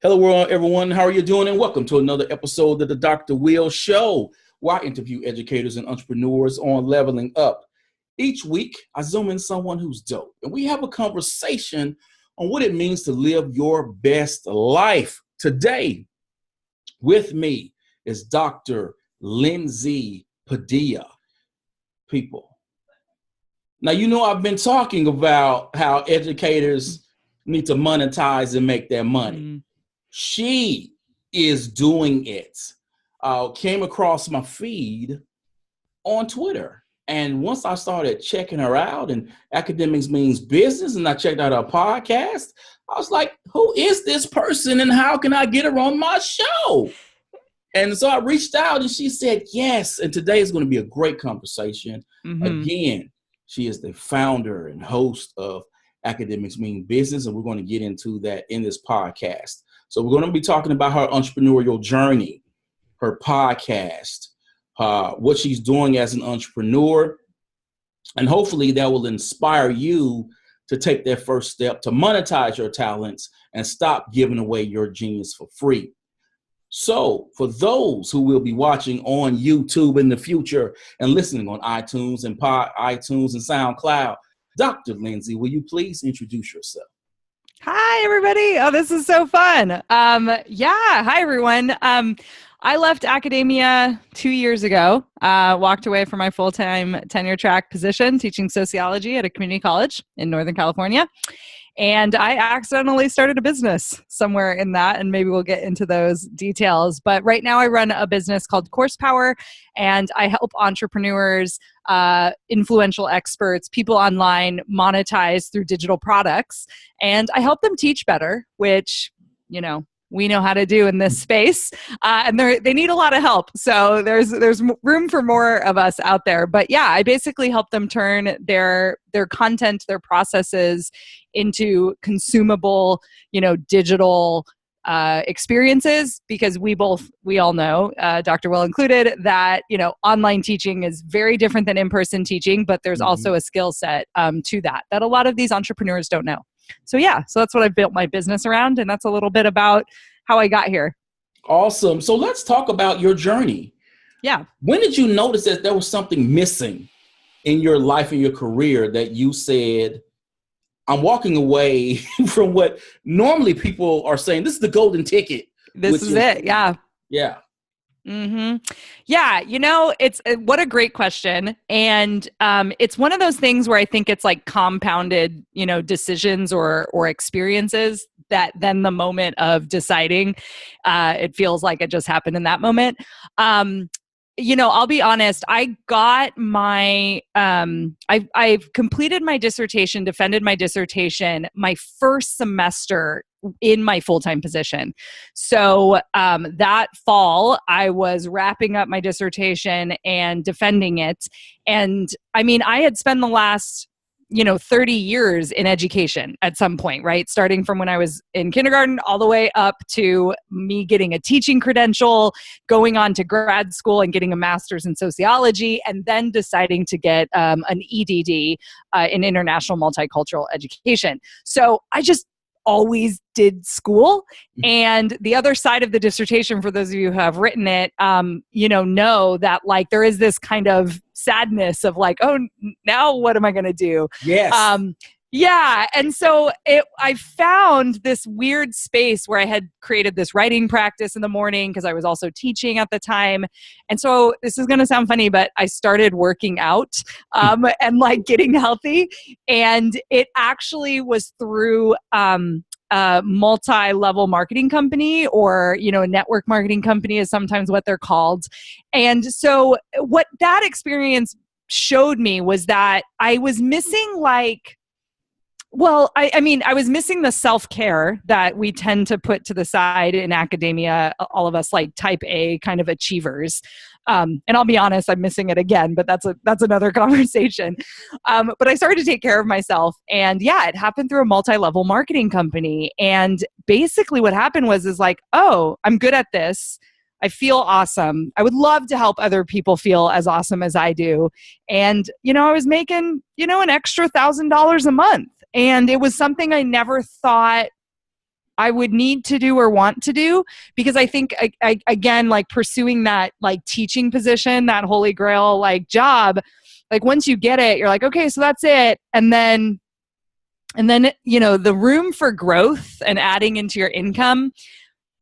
Hello, world, everyone. How are you doing? And welcome to another episode of the Dr. Will Show, where I interview educators and entrepreneurs on leveling up. Each week, I zoom in someone who's dope, and we have a conversation on what it means to live your best life. Today, with me is Dr. Lindsay Padilla. People. Now, you know, I've been talking about how educators need to monetize and make their money. Mm-hmm. She is doing it. Came across my feed on Twitter. And once I started checking her out, and Academics Means Business, and I checked out her podcast, I was like, who is this person and how can I get her on my show? And so I reached out and she said, yes. And today is going to be a great conversation. Mm-hmm. Again, she is the founder and host of Academics Mean Business, and we're going to get into that in this podcast. So we're going to be talking about her entrepreneurial journey, her podcast, what she's doing as an entrepreneur, and hopefully that will inspire you to take that first step to monetize your talents and stop giving away your genius for free. So for those who will be watching on YouTube in the future and listening on iTunes and SoundCloud, Dr. Lindsay, will you please introduce yourself? Hi, everybody. Oh, this is so fun. Hi, everyone. I left academia 2 years ago, walked away from my full-time tenure track position teaching sociology at a community college in Northern California. And I accidentally started a business somewhere in that, and maybe we'll get into those details. But right now I run a business called Course Power, and I help entrepreneurs, influential experts, people online monetize through digital products. And I help them teach better, which, you know, we know how to do in this space, and they need a lot of help. So there's room for more of us out there. But yeah, I basically help them turn their content, their processes into consumable, digital experiences, because we all know, Dr. Will included, that, online teaching is very different than in-person teaching, but there's also a skill set to that a lot of these entrepreneurs don't know. So that's what I've built my business around, and that's a little bit about how I got here. Awesome. So let's talk about your journey. Yeah. When did you notice that there was something missing in your life and your career that you said, I'm walking away from what normally people are saying, this is the golden ticket. This is it. Yeah. Yeah. Mm-hmm. Yeah. It's what a great question. And it's one of those things where I think it's like compounded, decisions or experiences that then the moment of deciding, it feels like it just happened in that moment. I'll be honest, I got my, I've completed my dissertation, defended my dissertation, my first semester in my full-time position. So that fall, I was wrapping up my dissertation and defending it. And I mean, I had spent the last 30 years in education at some point, right? Starting from when I was in kindergarten all the way up to me getting a teaching credential, going on to grad school and getting a master's in sociology, and then deciding to get an EDD in international multicultural education. So I just always did school. And the other side of the dissertation, for those of you who have written it, know that like there is this kind of sadness of like, oh, now what am I going to do? Yes. Yeah. And so I found this weird space where I had created this writing practice in the morning because I was also teaching at the time. And so this is going to sound funny, but I started working out and like getting healthy. And it actually was through a multi-level marketing company, or, a network marketing company is sometimes what they're called. And so what that experience showed me was that I was missing I was missing the self-care that we tend to put to the side in academia, all of us like type A kind of achievers. And I'll be honest, I'm missing it again, but that's another conversation. But I started to take care of myself, and yeah, it happened through a multi-level marketing company. And basically what happened is like, oh, I'm good at this. I feel awesome. I would love to help other people feel as awesome as I do. And, I was making, an extra $1,000 a month. And it was something I never thought I would need to do or want to do, because I think I again, like pursuing that like teaching position, that holy grail like job, like once you get it, you're like, okay, so that's it. And then, the room for growth and adding into your income,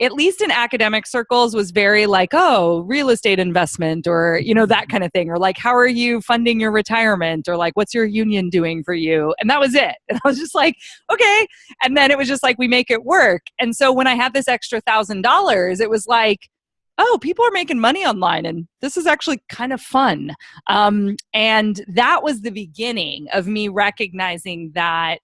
at least in academic circles, was very like, oh, real estate investment, or, that kind of thing. Or like, how are you funding your retirement? Or like, what's your union doing for you? And that was it. And I was just like, okay. And then it was just like, we make it work. And so when I had this extra $1,000, it was like, oh, people are making money online, and this is actually kind of fun. And that was the beginning of me recognizing that,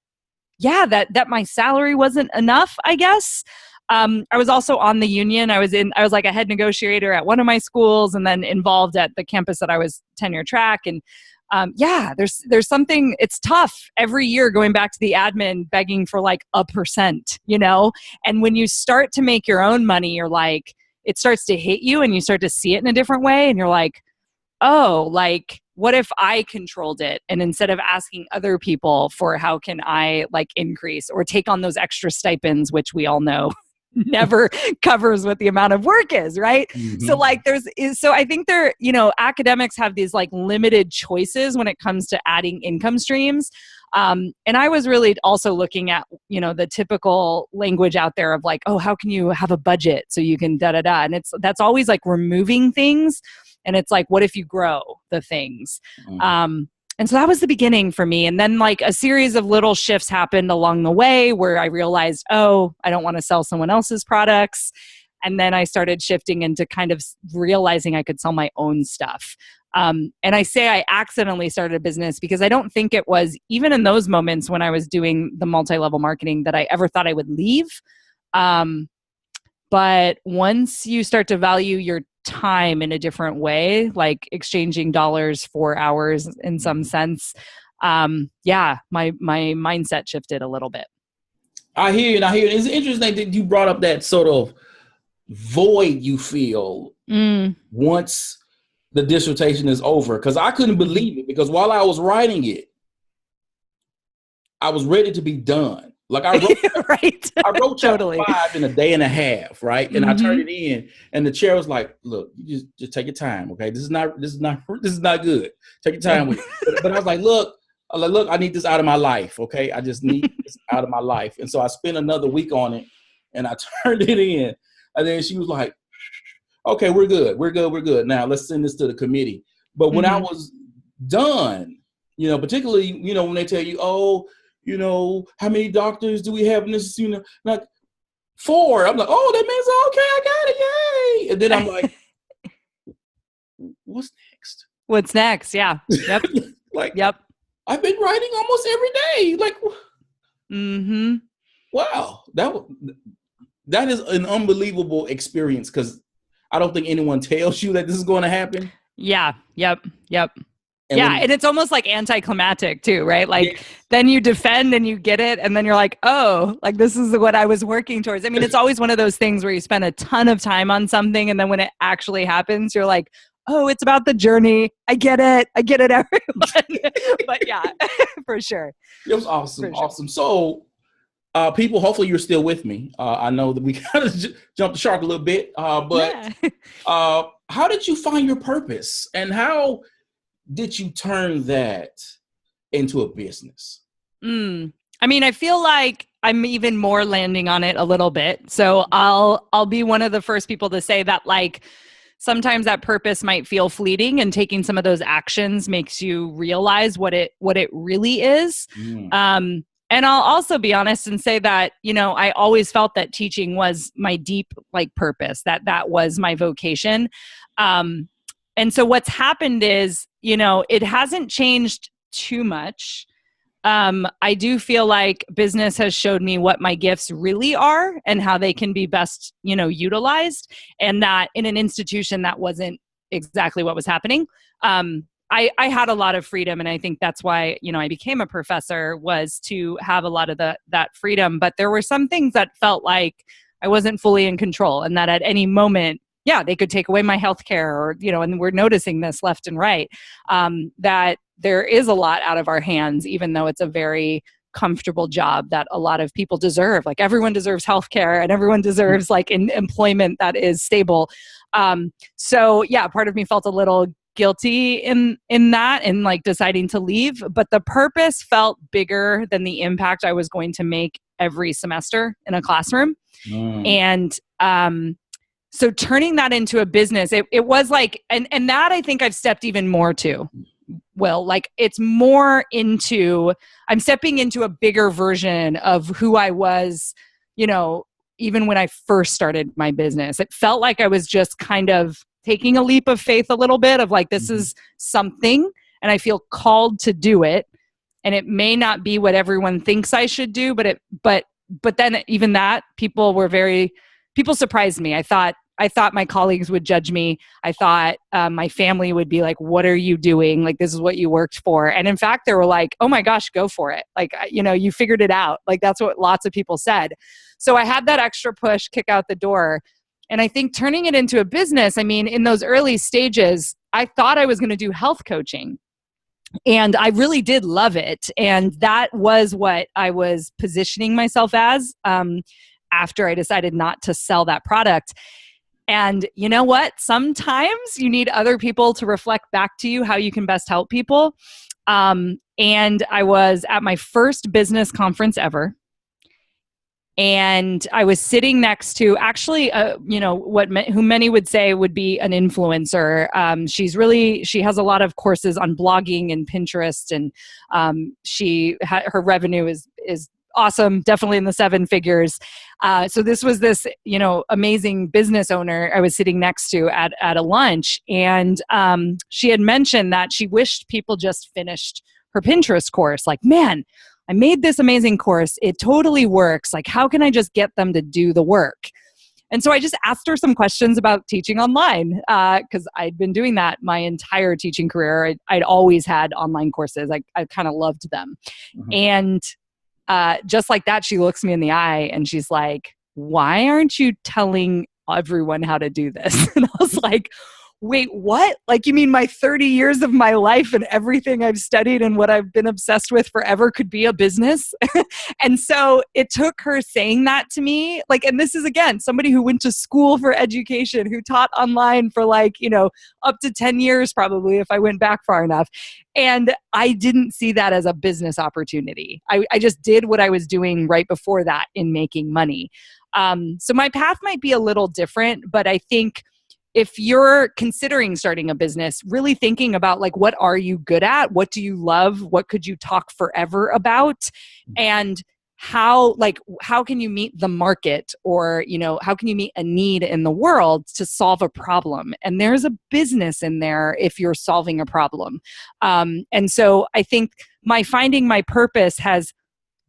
that my salary wasn't enough, I guess. I was also on the union. I was like a head negotiator at one of my schools, and then involved at the campus that I was tenure track. And there's something, it's tough every year going back to the admin, begging for like 1%, and when you start to make your own money, you're like, it starts to hit you and you start to see it in a different way. And you're like, oh, like, what if I controlled it? And instead of asking other people for how can I like increase or take on those extra stipends, which we all know never covers what the amount of work is, right? Mm-hmm. So like so I think academics have these like limited choices when it comes to adding income streams. And I was really also looking at, the typical language out there of like, oh, how can you have a budget so you can da-da-da? And that's always like removing things. And it's like, what if you grow the things? Mm-hmm. And so that was the beginning for me. And then like a series of little shifts happened along the way where I realized, oh, I don't want to sell someone else's products. And then I started shifting into kind of realizing I could sell my own stuff. And I say I accidentally started a business because I don't think it was, even in those moments when I was doing the multi-level marketing, that I ever thought I would leave. But once you start to value your time in a different way, like exchanging dollars for hours in some sense, my mindset shifted a little bit. I hear you. It's interesting that you brought up that sort of void you feel once the dissertation is over, because I couldn't believe it, because while I was writing it, I was ready to be done. Like I wrote, right. I wrote totally 5 in a day and a half, right? And I turned it in, and the chair was like, "Look, you just take your time, okay? This is not good. Take your time with it." But I was like, "Look, I need this out of my life, okay? I just need this out of my life." And so I spent another week on it, and I turned it in, and then she was like, "Okay, we're good. Now let's send this to the committee." But when I was done, particularly, when they tell you, "Oh, how many doctors do we have in this, like 4. I'm like, oh, that means, okay, I got it. Yay. And then I'm like, what's next? What's next? Yeah. Yep. Yep. I've been writing almost every day. Like, wow. That is an unbelievable experience, because I don't think anyone tells you that this is going to happen. Yeah. Yep. And it's almost like anticlimactic too, right? Like then you defend and you get it, and then you're like, oh, like this is what I was working towards. I mean, it's always one of those things where you spend a ton of time on something, and then when it actually happens, you're like, oh, it's about the journey. I get it, everyone. But yeah, for sure. It was awesome. Awesome. So people, hopefully you're still with me. I know that we kind of jumped the shark a little bit, but how did you find your purpose, and how did you turn that into a business? I mean, I feel like I'm even more landing on it a little bit. So I'll be one of the first people to say that, like, sometimes that purpose might feel fleeting, and taking some of those actions makes you realize what it really is. And I'll also be honest and say that, I always felt that teaching was my deep like purpose, that was my vocation. And so what's happened is, it hasn't changed too much. I do feel like business has showed me what my gifts really are and how they can be best, utilized. And that in an institution, that wasn't exactly what was happening. I had a lot of freedom, and I think that's why, I became a professor, was to have a lot of that freedom. But there were some things that felt like I wasn't fully in control, and that at any moment, they could take away my healthcare, or, and we're noticing this left and right, that there is a lot out of our hands, even though it's a very comfortable job that a lot of people deserve. Like everyone deserves healthcare and everyone deserves like employment that is stable. So yeah, part of me felt a little guilty in that and like deciding to leave, but the purpose felt bigger than the impact I was going to make every semester in a classroom. And so turning that into a business, it was like, and that I think I've stepped even more to. Well, like it's more into, I'm stepping into a bigger version of who I was, you know, even when I first started my business. It felt like I was just kind of taking a leap of faith a little bit of like, this is something and I feel called to do it. And it may not be what everyone thinks I should do, but then even that people surprised me. I thought my colleagues would judge me. I thought my family would be like, what are you doing? Like, this is what you worked for. And in fact, they were like, oh my gosh, go for it. Like, you know, you figured it out. Like, that's what lots of people said. So I had that extra push, kick out the door. And I think turning it into a business, I mean, in those early stages, I thought I was going to do health coaching. And I really did love it. And that was what I was positioning myself as after I decided not to sell that product. And you know what? Sometimes you need other people to reflect back to you how you can best help people. And I was at my first business conference ever. And I was sitting next to actually, you know, who many would say would be an influencer. She has a lot of courses on blogging and Pinterest, and her revenue is awesome, definitely in the 7 figures. So this was this, you know, amazing business owner I was sitting next to at a lunch, and she had mentioned that she wished people just finished her Pinterest course. Like, man, I made this amazing course. It totally works. Like, how can I just get them to do the work? And so I just asked her some questions about teaching online because I'd been doing that my entire teaching career. I'd always had online courses. I kind of loved them. And just like that, she looks me in the eye and she's like, why aren't you telling everyone how to do this? And I was like, wait, what? Like, you mean my 30 years of my life and everything I've studied and what I've been obsessed with forever could be a business? And so it took her saying that to me, like, and this is again, somebody who went to school for education, who taught online for like, you know, up to 10 years probably if I went back far enough. And I didn't see that as a business opportunity. I just did what I was doing right before that in making money. So my path might be a little different, but I think if you're considering starting a business, really thinking about like, what are you good at? What do you love? What could you talk forever about? And how can you meet the market, or, you know, how can you meet a need in the world to solve a problem? And there's a business in there if you're solving a problem. And so I think finding my purpose has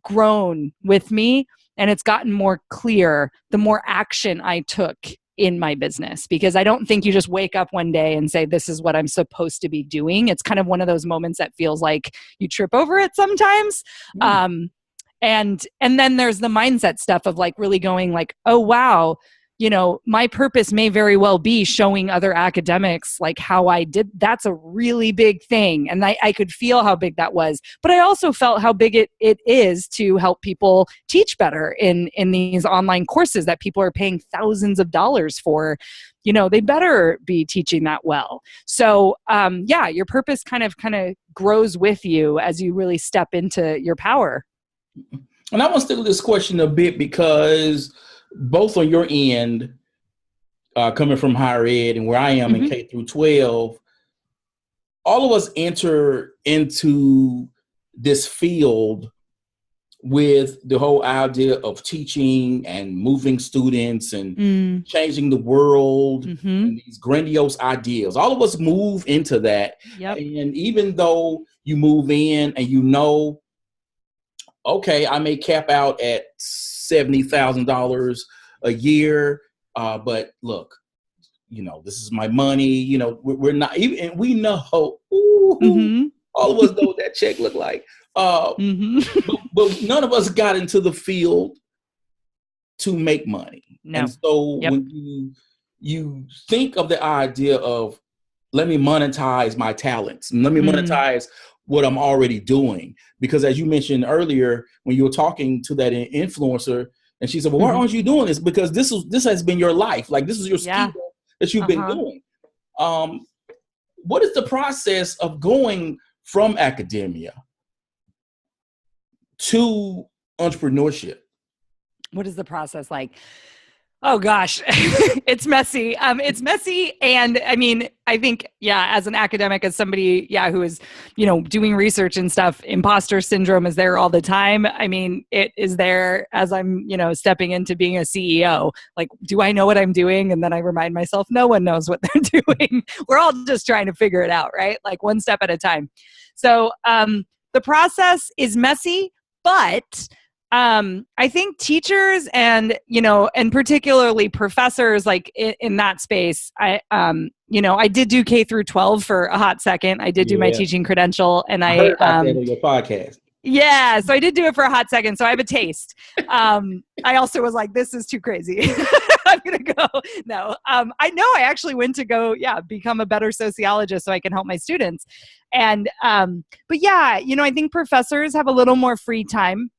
grown with me, and it's gotten more clear the more action I took in my business, because I don't think you just wake up one day and say, this is what I'm supposed to be doing. It's kind of one of those moments that feels like you trip over it sometimes. And then there's the mindset stuff of like really going like, oh, wow, you know, my purpose may very well be showing other academics like how I did. That's a really big thing. And I could feel how big that was, but I also felt how big it is to help people teach better in these online courses that people are paying thousands of dollars for. You know, they better be teaching that well. So yeah, your purpose kind of grows with you as you really step into your power. And I want to stick with this question a bit, because both on your end, coming from higher ed and where I am in K through 12, all of us enter into this field with the whole idea of teaching and moving students and changing the world and these grandiose ideas. All of us move into that. Yep. And even though you move in and you know, okay, I may cap out at $70,000 a year, but look, you know, this is my money. You know, we're not even, and we know, all of us know what that check look like. But none of us got into the field to make money. No. And so when you think of the idea of let me monetize my talents. Let me monetize what I'm already doing. Because as you mentioned earlier, when you were talking to that influencer, and she said, well, why aren't you doing this? Because this has been your life. Like, this is your skill that you've been doing. What is the process of going from academia to entrepreneurship? What is the process like? Oh gosh, it's messy. It's messy. And I mean, I think, as an academic, as somebody, who is, doing research and stuff, imposter syndrome is there all the time. I mean, it is there as I'm, stepping into being a CEO. Like, do I know what I'm doing? And then I remind myself, no one knows what they're doing. We're all just trying to figure it out, right? Like one step at a time. So the process is messy, but I think teachers and particularly professors, like in that space, I did do K through 12 for a hot second. I did do my teaching credential, and I heard about that on your podcast. Yeah, so I did do it for a hot second, so I have a taste. I also was like, this is too crazy. I'm going to go. No, I know I actually went to go, become a better sociologist so I can help my students. And, but I think professors have a little more free time.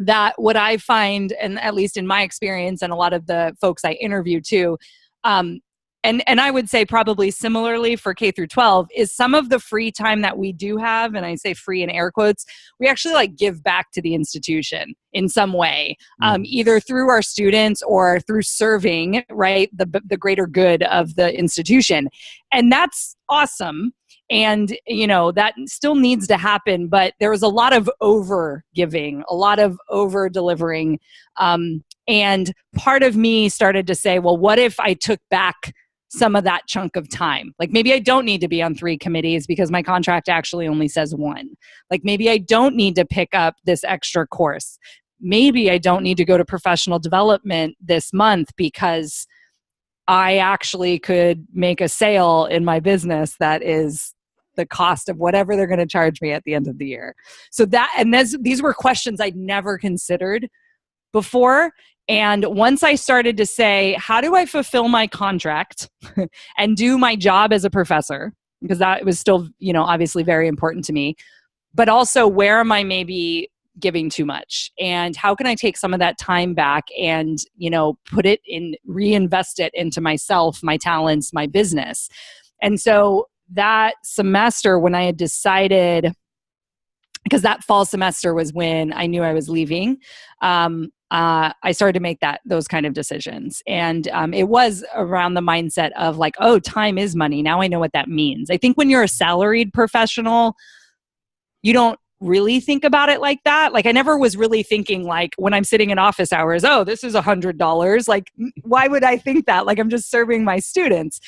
That what I find, and at least in my experience and a lot of the folks I interview too, and I would say probably similarly for K through 12, is some of the free time that we do have, and I say free in air quotes, we actually like give back to the institution in some way, either through our students or through serving, right, the greater good of the institution. And that's awesome. And, that still needs to happen, but there was a lot of over giving, a lot of over delivering. And part of me started to say, well, what if I took back some of that chunk of time? Like maybe I don't need to be on 3 committees because my contract actually only says 1. Like maybe I don't need to pick up this extra course. Maybe I don't need to go to professional development this month because I actually could make a sale in my business that is the cost of whatever they're going to charge me at the end of the year. So these were questions I'd never considered before. And once I started to say, how do I fulfill my contract and do my job as a professor? Because that was still, obviously very important to me. But also, where am I maybe giving too much? And how can I take some of that time back and, put it in, reinvest it into myself, my talents, my business? And so that semester, when I had decided, because that fall semester was when I knew I was leaving, I started to make those kind of decisions. And it was around the mindset of like, oh, time is money. Now I know what that means. I think when you're a salaried professional, you don't really think about it like that. Like I never was really thinking like when I'm sitting in office hours, oh, this is $100. Like, why would I think that? Like I'm just serving my students.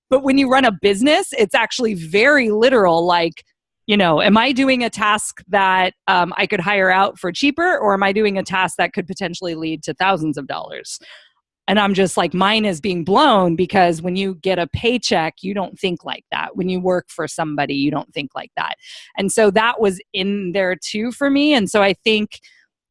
But when you run a business, it's actually very literal. Like, am I doing a task that I could hire out for cheaper, or am I doing a task that could potentially lead to thousands of dollars? And I'm just like, mine is being blown because when you get a paycheck, you don't think like that. When you work for somebody, you don't think like that. And so that was in there too for me. And so I think,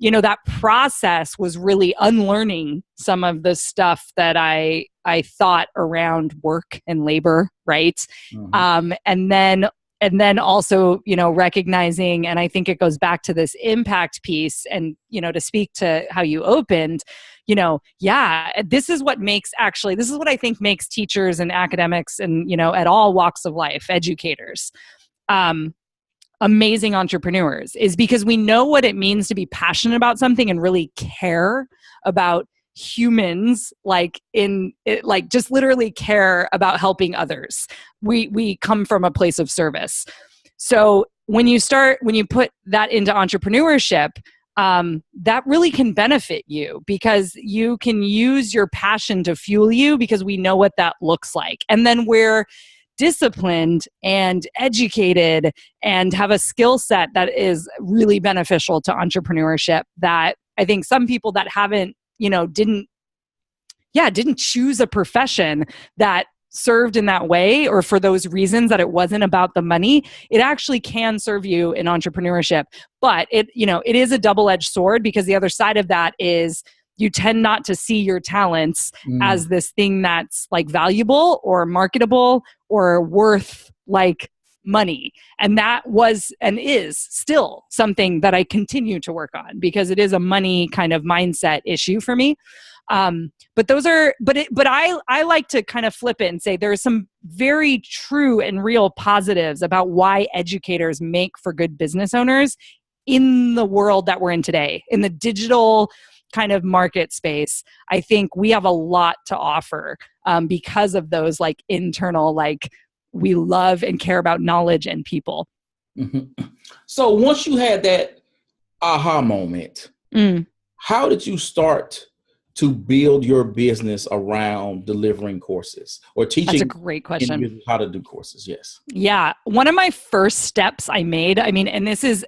that process was really unlearning some of the stuff that I thought around work and labor, right? Mm-hmm. And then also, recognizing, and I think it goes back to this impact piece and, to speak to how you opened, this is what I think makes teachers and academics and, at all walks of life, educators, amazing entrepreneurs, is because we know what it means to be passionate about something and really care about humans, just literally care about helping others. We come from a place of service. So when you put that into entrepreneurship, that really can benefit you because you can use your passion to fuel you because we know what that looks like. And then we're disciplined and educated and have a skill set that is really beneficial to entrepreneurship that I think some people that haven't, didn't choose a profession that served in that way or for those reasons that it wasn't about the money, it actually can serve you in entrepreneurship. But it is a double-edged sword because the other side of that is you tend not to see your talents as this thing that's like valuable or marketable or worth like money. And that was and is still something that I continue to work on because it is a money kind of mindset issue for me. But I like to kind of flip it and say there's some very true and real positives about why educators make for good business owners in the world that we're in today, in the digital kind of market space. I think we have a lot to offer because of those like internal, like we love and care about knowledge and people. Mm-hmm. So once you had that aha moment, how did you start to build your business around delivering courses or teaching? That's a great question. How to do courses. Yes. Yeah. One of my first steps I made, I mean, and this is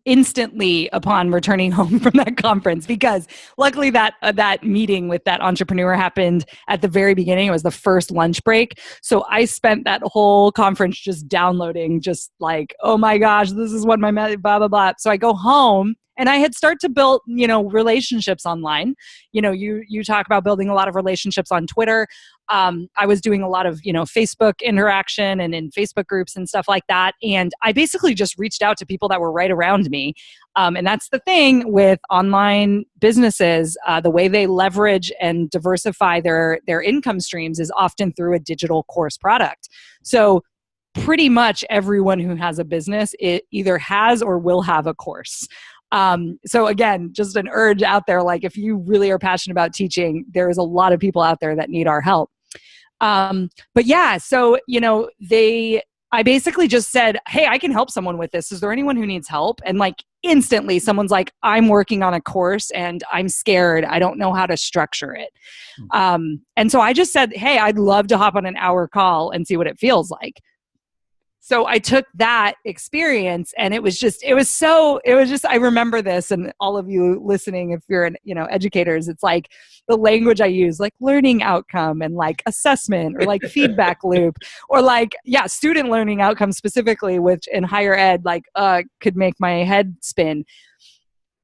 instantly upon returning home from that conference, because luckily that meeting with that entrepreneur happened at the very beginning. It was the first lunch break. So I spent that whole conference just downloading, just like, oh my gosh, this is what my blah, blah, blah. So I go home and I had started to build, relationships online. You talk about building a lot of relationships on Twitter. I was doing a lot of, Facebook interaction and in Facebook groups and stuff like that. And I basically just reached out to people that were right around me. And that's the thing with online businesses, the way they leverage and diversify their income streams is often through a digital course product. So pretty much everyone who has a business, it either has or will have a course. So again, just an urge out there, like if you really are passionate about teaching, there's a lot of people out there that need our help. But yeah, so, I basically just said, hey, I can help someone with this. Is there anyone who needs help? And like instantly someone's like, I'm working on a course and I'm scared. I don't know how to structure it. And so I just said, hey, I'd love to hop on an hour call and see what it feels like. So I took that experience and I remember this, and all of you listening, if you're educators, it's like the language I use, like learning outcome and like assessment or like feedback loop or like, student learning outcome specifically, which in higher ed, could make my head spin.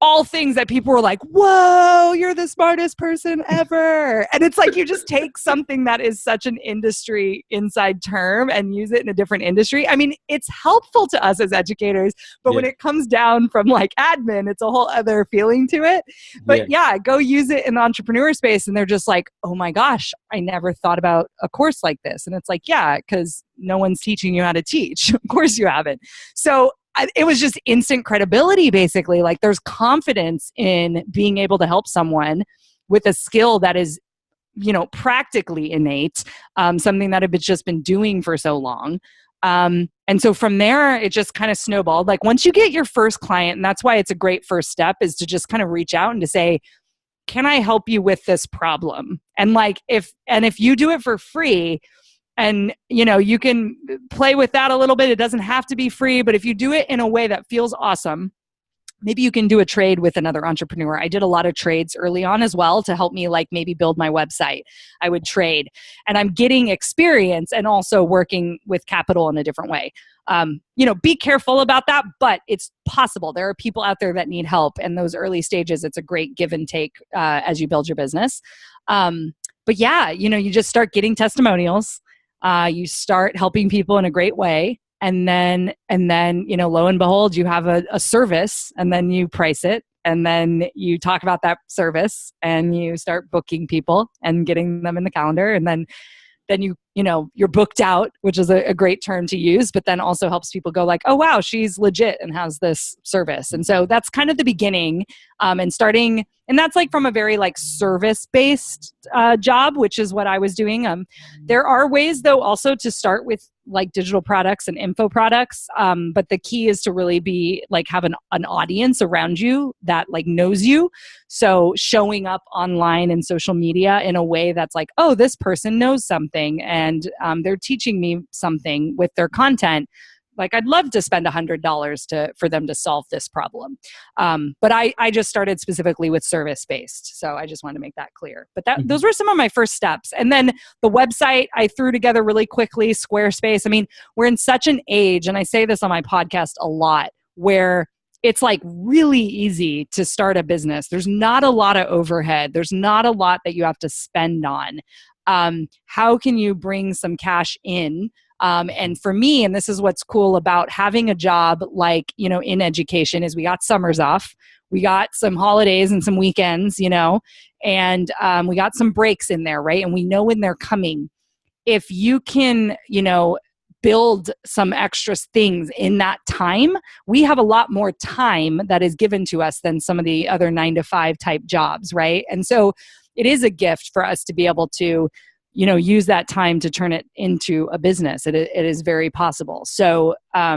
All things that people were like, whoa, you're the smartest person ever. And it's like, you just take something that is such an industry inside term and use it in a different industry. I mean, it's helpful to us as educators, but when it comes down from like admin, it's a whole other feeling to it. But go use it in the entrepreneur space. And they're just like, oh my gosh, I never thought about a course like this. And it's like, because no one's teaching you how to teach. Of course you haven't. So it was just instant credibility, basically. Like there's confidence in being able to help someone with a skill that is, practically innate, something that I've just been doing for so long. And so from there, it just kind of snowballed. Like once you get your first client, and that's why it's a great first step, is to just kind of reach out and to say, can I help you with this problem? And like, if you do it for free, and, you can play with that a little bit. It doesn't have to be free, but if you do it in a way that feels awesome, maybe you can do a trade with another entrepreneur. I did a lot of trades early on as well to help me like maybe build my website. I would trade, and I'm getting experience and also working with capital in a different way. Be careful about that, but it's possible. There are people out there that need help, and those early stages, it's a great give and take as you build your business. But you just start getting testimonials. You start helping people in a great way. And then, lo and behold, you have a service, and then you price it, and then you talk about that service, and you start booking people and getting them in the calendar. And then you're booked out, which is a great term to use, but then also helps people go like, oh, wow, she's legit and has this service. And so that's kind of the beginning, and starting, and that's like from a very like service-based job, which is what I was doing. There are ways though also to start with like digital products and info products. But the key is to really be like have an audience around you that like knows you. So showing up online and social media in a way that's like, oh, this person knows something and they're teaching me something with their content. Like I'd love to spend $100 for them to solve this problem. But I just started specifically with service-based. So I just wanted to make that clear. But those were some of my first steps. And then the website I threw together really quickly, Squarespace. I mean, we're in such an age, and I say this on my podcast a lot, where it's like really easy to start a business. There's not a lot of overhead. There's not a lot that you have to spend on. How can you bring some cash in? And for me, and this is what's cool about having a job like, in education, is we got summers off, we got some holidays and some weekends, and we got some breaks in there, right? And we know when they're coming. If you can, build some extra things in that time, we have a lot more time that is given to us than some of the other 9-to-5 type jobs, right? And so it is a gift for us to be able to, use that time to turn it into a business. It is very possible. So I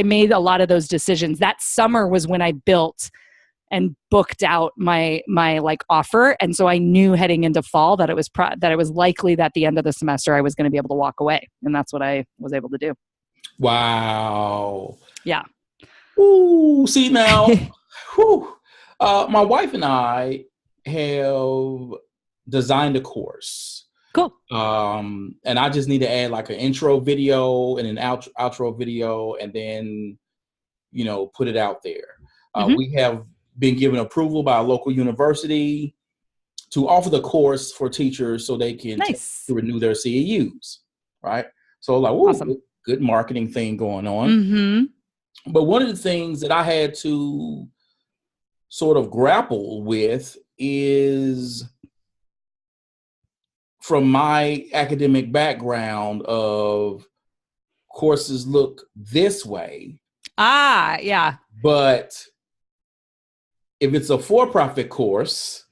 made a lot of those decisions. That summer was when I built and booked out my like offer. And so I knew heading into fall that it was likely that the end of the semester I was going to be able to walk away. And that's what I was able to do. Wow. Yeah. Ooh, see now, my wife and I have designed a course. Cool. And I just need to add like an intro video and an outro video, and then, put it out there. We have been given approval by a local university to offer the course for teachers so they can renew their CEUs, right? So like, awesome. Good marketing thing going on. Mm-hmm. But one of the things that I had to sort of grapple with is, from my academic background, of courses look this way. Yeah. But if it's a for-profit course,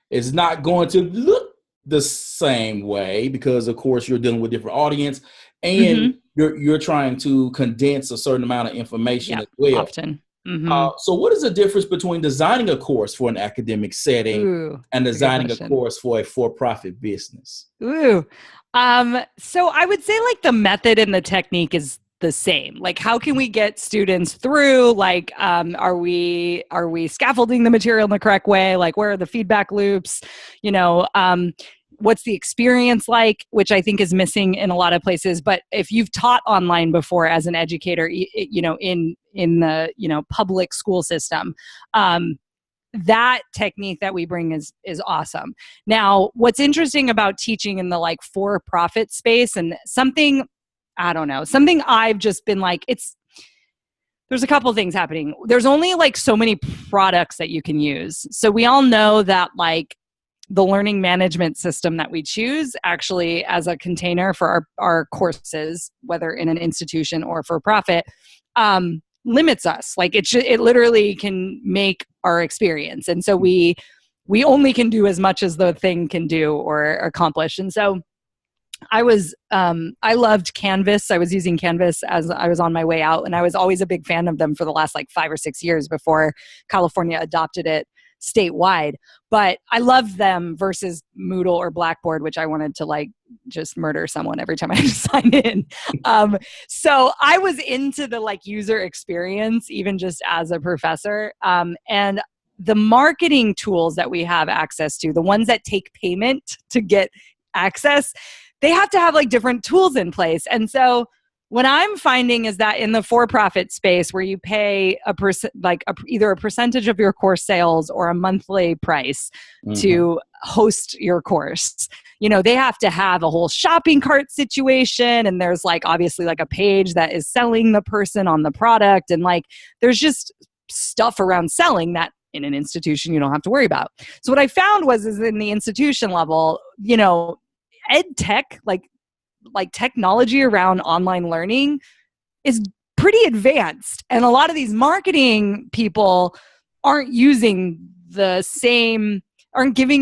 it's not going to look the same way because, of course, you're dealing with different audience, and you're trying to condense a certain amount of information as well. Often. So what is the difference between designing a course for an academic setting and designing a course for a for-profit business? So I would say like the method and the technique is the same. Like, how can we get students through? Like, are we scaffolding the material in the correct way? Like, where are the feedback loops? What's the experience like, which I think is missing in a lot of places. But if you've taught online before as an educator, in the, public school system, that technique that we bring is awesome. Now, what's interesting about teaching in the like for-profit space, and something I've just been like, there's a couple things happening. There's only like so many products that you can use. So we all know that like the learning management system that we choose actually as a container for our courses, whether in an institution or for profit, limits us. Like it literally can make our experience. And so we only can do as much as the thing can do or accomplish. And so I loved Canvas. I was using Canvas as I was on my way out, and I was always a big fan of them for the last like 5 or 6 years before California adopted it statewide. But I loved them versus Moodle or Blackboard, which I wanted to like just murder someone every time I had to sign in. So I was into the like user experience, even just as a professor. And the marketing tools that we have access to, the ones that take payment to get access, they have to have like different tools in place. And so what I'm finding is that in the for-profit space, where you pay either a percentage of your course sales or a monthly price to host your course, they have to have a whole shopping cart situation, and there's like obviously like a page that is selling the person on the product, and like there's just stuff around selling that in an institution you don't have to worry about. So what I found is in the institution level, ed tech, like technology around online learning is pretty advanced. And a lot of these marketing people aren't giving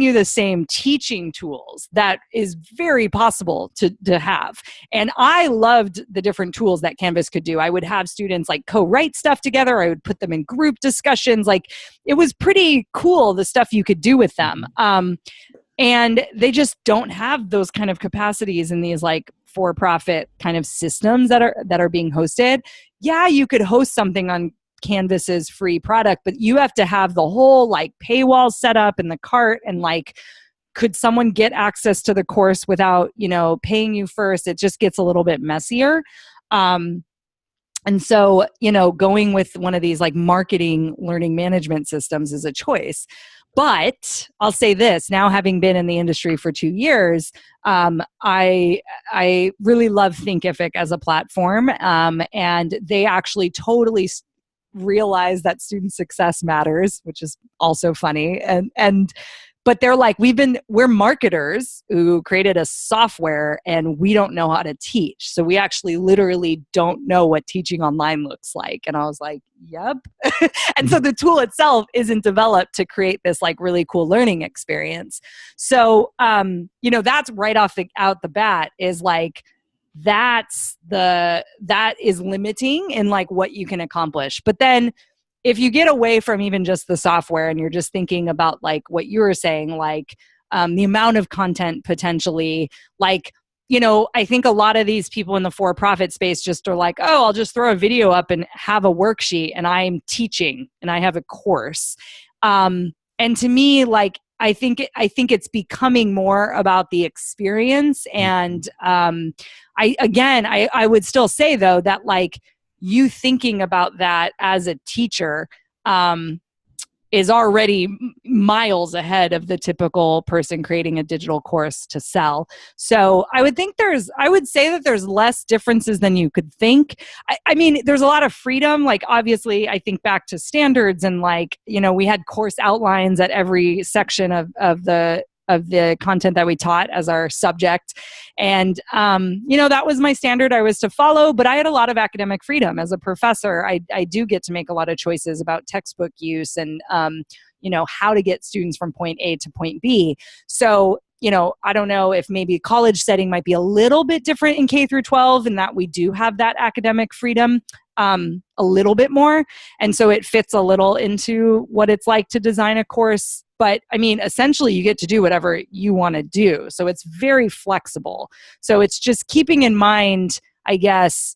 you the same teaching tools that is very possible to have. And I loved the different tools that Canvas could do. I would have students like co-write stuff together. I would put them in group discussions. Like it was pretty cool, the stuff you could do with them. And they just don't have those kind of capacities in these like for-profit kind of systems that are being hosted. Yeah, you could host something on Canvas's free product, but you have to have the whole like paywall set up in the cart, and like, could someone get access to the course without, paying you first? It just gets a little bit messier. And so, going with one of these like marketing learning management systems is a choice. But I'll say this, now having been in the industry for 2 years, I really love Thinkific as a platform, and they actually totally realize that student success matters, which is also funny. But they're like, we're marketers who created a software and we don't know how to teach. So we actually literally don't know what teaching online looks like. And I was like, yep. And so the tool itself isn't developed to create this like really cool learning experience. So, that's right out the bat is like, that is limiting in like what you can accomplish. But then if you get away from even just the software and you're just thinking about like what you were saying, like the amount of content potentially, like, I think a lot of these people in the for-profit space just are like, oh, I'll just throw a video up and have a worksheet and I'm teaching and I have a course. And to me, like, I think it's becoming more about the experience. And I would still say though that like you thinking about that as a teacher is already miles ahead of the typical person creating a digital course to sell. So I would say that there's less differences than you could think. I mean, there's a lot of freedom. Like obviously I think back to standards and like, we had course outlines at every section of the content that we taught as our subject. And, that was my standard I was to follow, but I had a lot of academic freedom as a professor. I do get to make a lot of choices about textbook use and, how to get students from point A to point B. So, I don't know if maybe college setting might be a little bit different in K through 12 in that we do have that academic freedom a little bit more. And so it fits a little into what it's like to design a course. But I mean, essentially you get to do whatever you want to do. So it's very flexible. So it's just keeping in mind, I guess,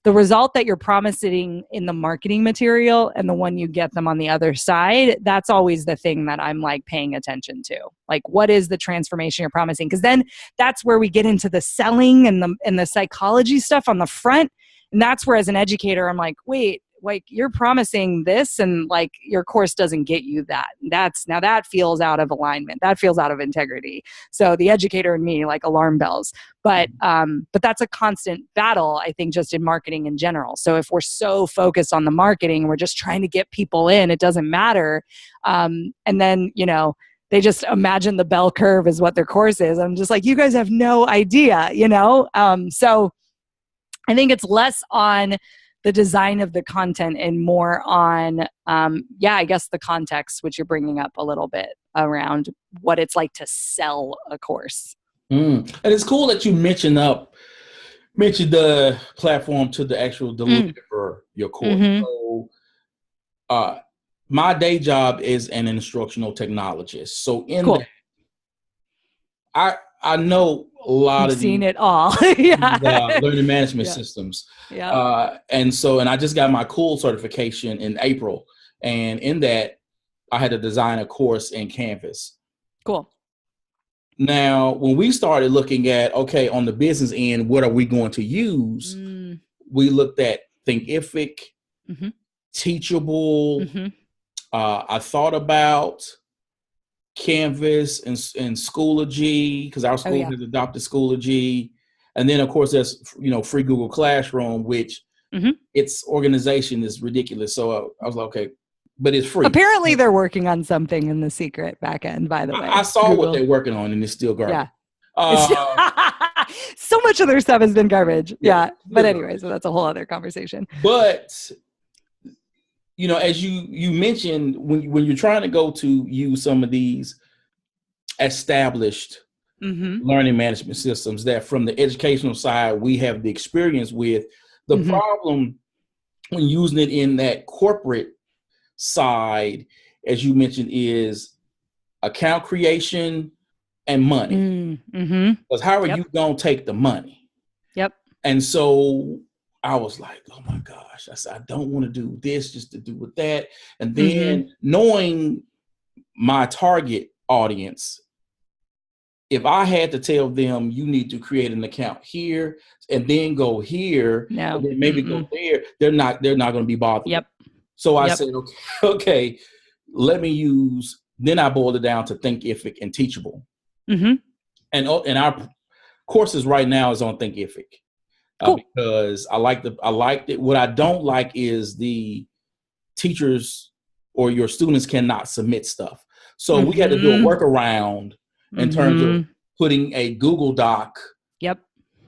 the result that you're promising in the marketing material and the one you get them on the other side. That's always the thing that I'm like paying attention to. Like, what is the transformation you're promising? Because then that's where we get into the selling and the psychology stuff on the front. And that's where as an educator, I'm like, wait, like you're promising this and like your course doesn't get you that. Now that feels out of alignment. That feels out of integrity. So the educator in me, like alarm bells. But that's a constant battle, I think, just in marketing in general. So if we're so focused on the marketing, we're just trying to get people in, it doesn't matter. And then, they just imagine the bell curve is what their course is. I'm just like, you guys have no idea, So I think it's less on the design of the content and more on, I guess the context, which you're bringing up a little bit around what it's like to sell a course. And it's cool that you mentioned the platform to the actual delivery for your course. So, my day job is an instructional technologist. So that, I know a lot of seen it all. Learning management systems. Yeah. And I just got my COOL certification in April. And in that, I had to design a course in Canvas. Cool. Now, when we started looking at, okay, on the business end, what are we going to use? We looked at Thinkific, Teachable. I thought about Canvas and Schoology, because our school has adopted Schoology. And then, of course, there's, free Google Classroom, which its organization is ridiculous. So I was like, okay, but it's free. Apparently they're working on something in the secret back end, by the way. I saw Google. What they're working on, and it's still garbage. Yeah. So much of their stuff has been garbage. Yeah. But anyway, so that's a whole other conversation. But, as you mentioned, when you're trying to go to use some of these established learning management systems that from the educational side, we have the experience with, the problem when using it in that corporate side, as you mentioned, is account creation and money. Because how are you going to take the money? Yep. And so I was like, oh my gosh, I said, I don't want to do this just to do with that. And then knowing my target audience, if I had to tell them, you need to create an account here and then go here, and then maybe go there, they're not going to be bothered. Yep. So I said, okay, let me use then I boiled it down to Thinkific and Teachable. Mm-hmm. And our courses right now is on Thinkific. Cool. Because I liked it. What I don't like is the teachers or your students cannot submit stuff. So we had to do a workaround in terms of putting a Google Doc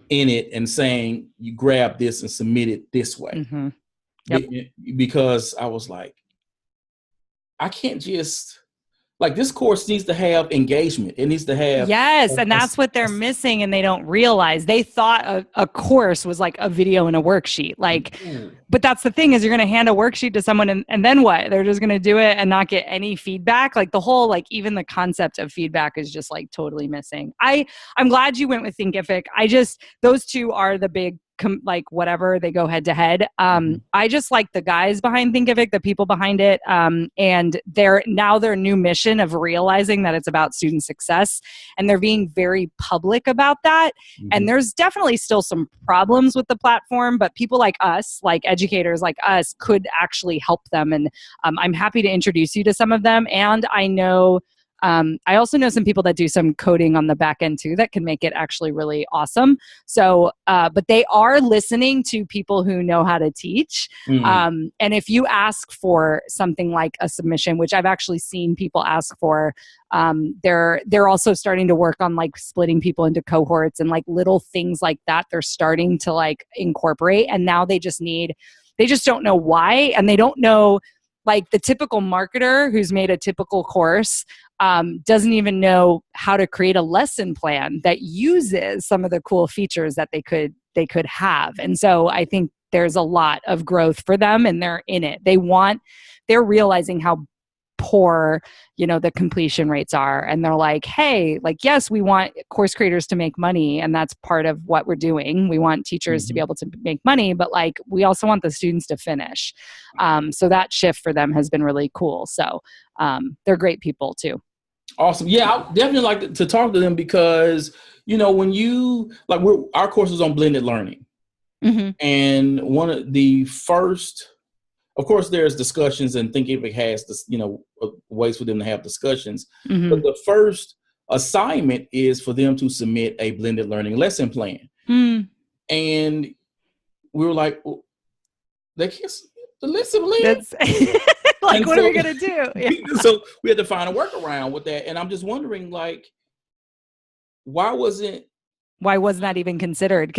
in it and saying, you grab this and submit it this way. Because I was like, I can't just, like, this course needs to have engagement. It needs to have. Yes. And that's what they're missing. And they don't realize. They thought a course was like a video and a worksheet. Like, but that's the thing, is you're going to hand a worksheet to someone and then what? They're just going to do it and not get any feedback. Like the whole, like even the concept of feedback is just like totally missing. I'm glad you went with Thinkific. Those two are the big, like whatever, they go head to head. I just like the guys behind Thinkific, the people behind it. And their new mission of realizing that it's about student success, and they're being very public about that. And there's definitely still some problems with the platform, but people like us, like educators like us, could actually help them. And I'm happy to introduce you to some of them. And I know I also know some people that do some coding on the back end too that can make it actually really awesome. So, but they are listening to people who know how to teach. And if you ask for something like a submission, which I've actually seen people ask for, they're also starting to work on like splitting people into cohorts and like little things like that. They're starting to like incorporate, and now they just don't know why. And they don't know, like the typical marketer who's made a typical course doesn't even know how to create a lesson plan that uses some of the cool features that they could have. And so I think there's a lot of growth for them, and they're in it. They're realizing how poor, the completion rates are. And they're like, hey, like, yes, we want course creators to make money. And that's part of what we're doing. We want teachers to be able to make money, but like, we also want the students to finish. So that shift for them has been really cool. So they're great people too. Awesome. Yeah, I definitely like to talk to them because, when you, like, our course is on blended learning. And one of the first, of course, there's discussions, and Thinkific has this, ways for them to have discussions. But the first assignment is for them to submit a blended learning lesson plan. And we were like, well, they can't the lesson plan. Like, what are we going to do? Yeah. So we had to find a workaround with that. And I'm just wondering, like, why wasn't that even considered?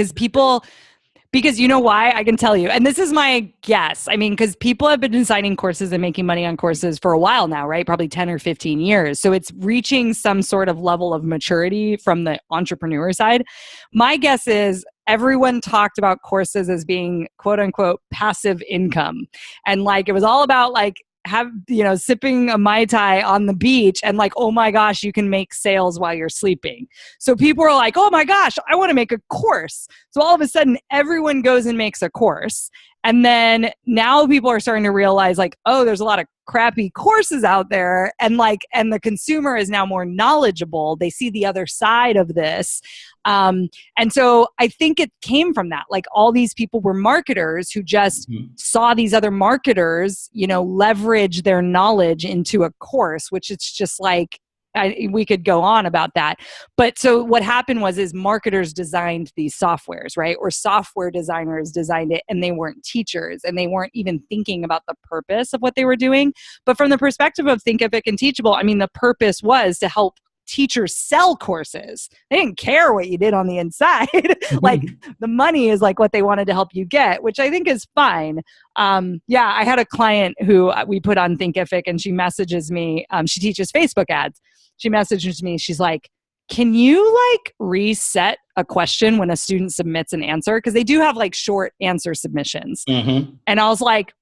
Because you know why? I can tell you. And this is my guess. I mean, because people have been designing courses and making money on courses for a while now, right? Probably 10 or 15 years. So it's reaching some sort of level of maturity from the entrepreneur side. My guess is everyone talked about courses as being quote unquote passive income. And like, it was all about like, sipping a Mai Tai on the beach and like, oh my gosh, you can make sales while you're sleeping. So people are like, oh my gosh, I want to make a course. So all of a sudden everyone goes and makes a course. And then now people are starting to realize like, oh, there's a lot of crappy courses out there. And the consumer is now more knowledgeable. They see the other side of this. And so I think it came from that. Like all these people were marketers who just saw these other marketers, leverage their knowledge into a course, which it's just like, we could go on about that. But so what happened is marketers designed these softwares, right? Or software designers designed it, and they weren't teachers, and they weren't even thinking about the purpose of what they were doing. But from the perspective of Thinkific and Teachable, I mean, the purpose was to help teachers sell courses. They didn't care what you did on the inside. Like the money is like what they wanted to help you get, which I think is fine. I had a client who we put on Thinkific, and she messages me. She teaches Facebook ads. She messages me. She's like, can you like reset a question when a student submits an answer? Because they do have like short answer submissions. And I was like,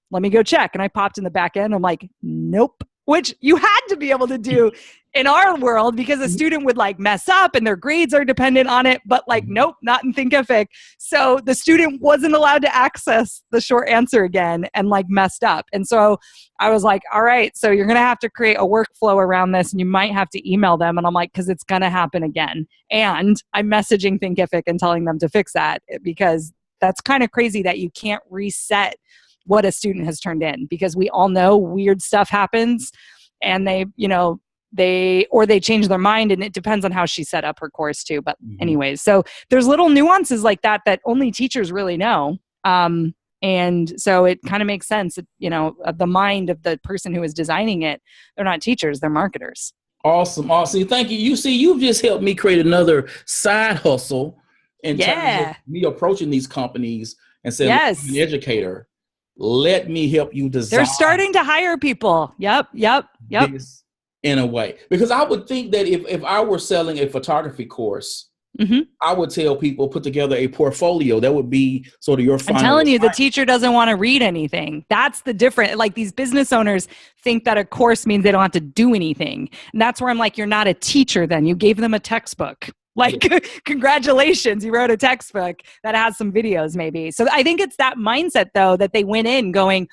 let me go check. And I popped in the back end. I'm like, nope. Which you had to be able to do in our world because a student would like mess up and their grades are dependent on it. But like, nope, not in Thinkific. So the student wasn't allowed to access the short answer again and like messed up. And so I was like, all right, so you're going to have to create a workflow around this, and you might have to email them. And I'm like, because it's going to happen again. And I'm messaging Thinkific and telling them to fix that, because that's kind of crazy that you can't reset what a student has turned in, because we all know weird stuff happens. and they change their mind, and it depends on how she set up her course too. But anyways, so there's little nuances like that only teachers really know. And so it kind of makes sense, of the mind of the person who is designing it. They're not teachers, they're marketers. Awesome. Thank you. You've just helped me create another side hustle in terms of me approaching these companies and saying, I'm an educator. Let me help you design. They're starting to hire people. Yep. This in a way. Because I would think that if I were selling a photography course, I would tell people, put together a portfolio. That would be sort of your final. I'm telling you, the teacher doesn't want to read anything. That's the difference. Like, these business owners think that a course means they don't have to do anything. And that's where I'm like, you're not a teacher then. You gave them a textbook. Like, congratulations, you wrote a textbook that has some videos maybe. So I think it's that mindset, though, that they went in going,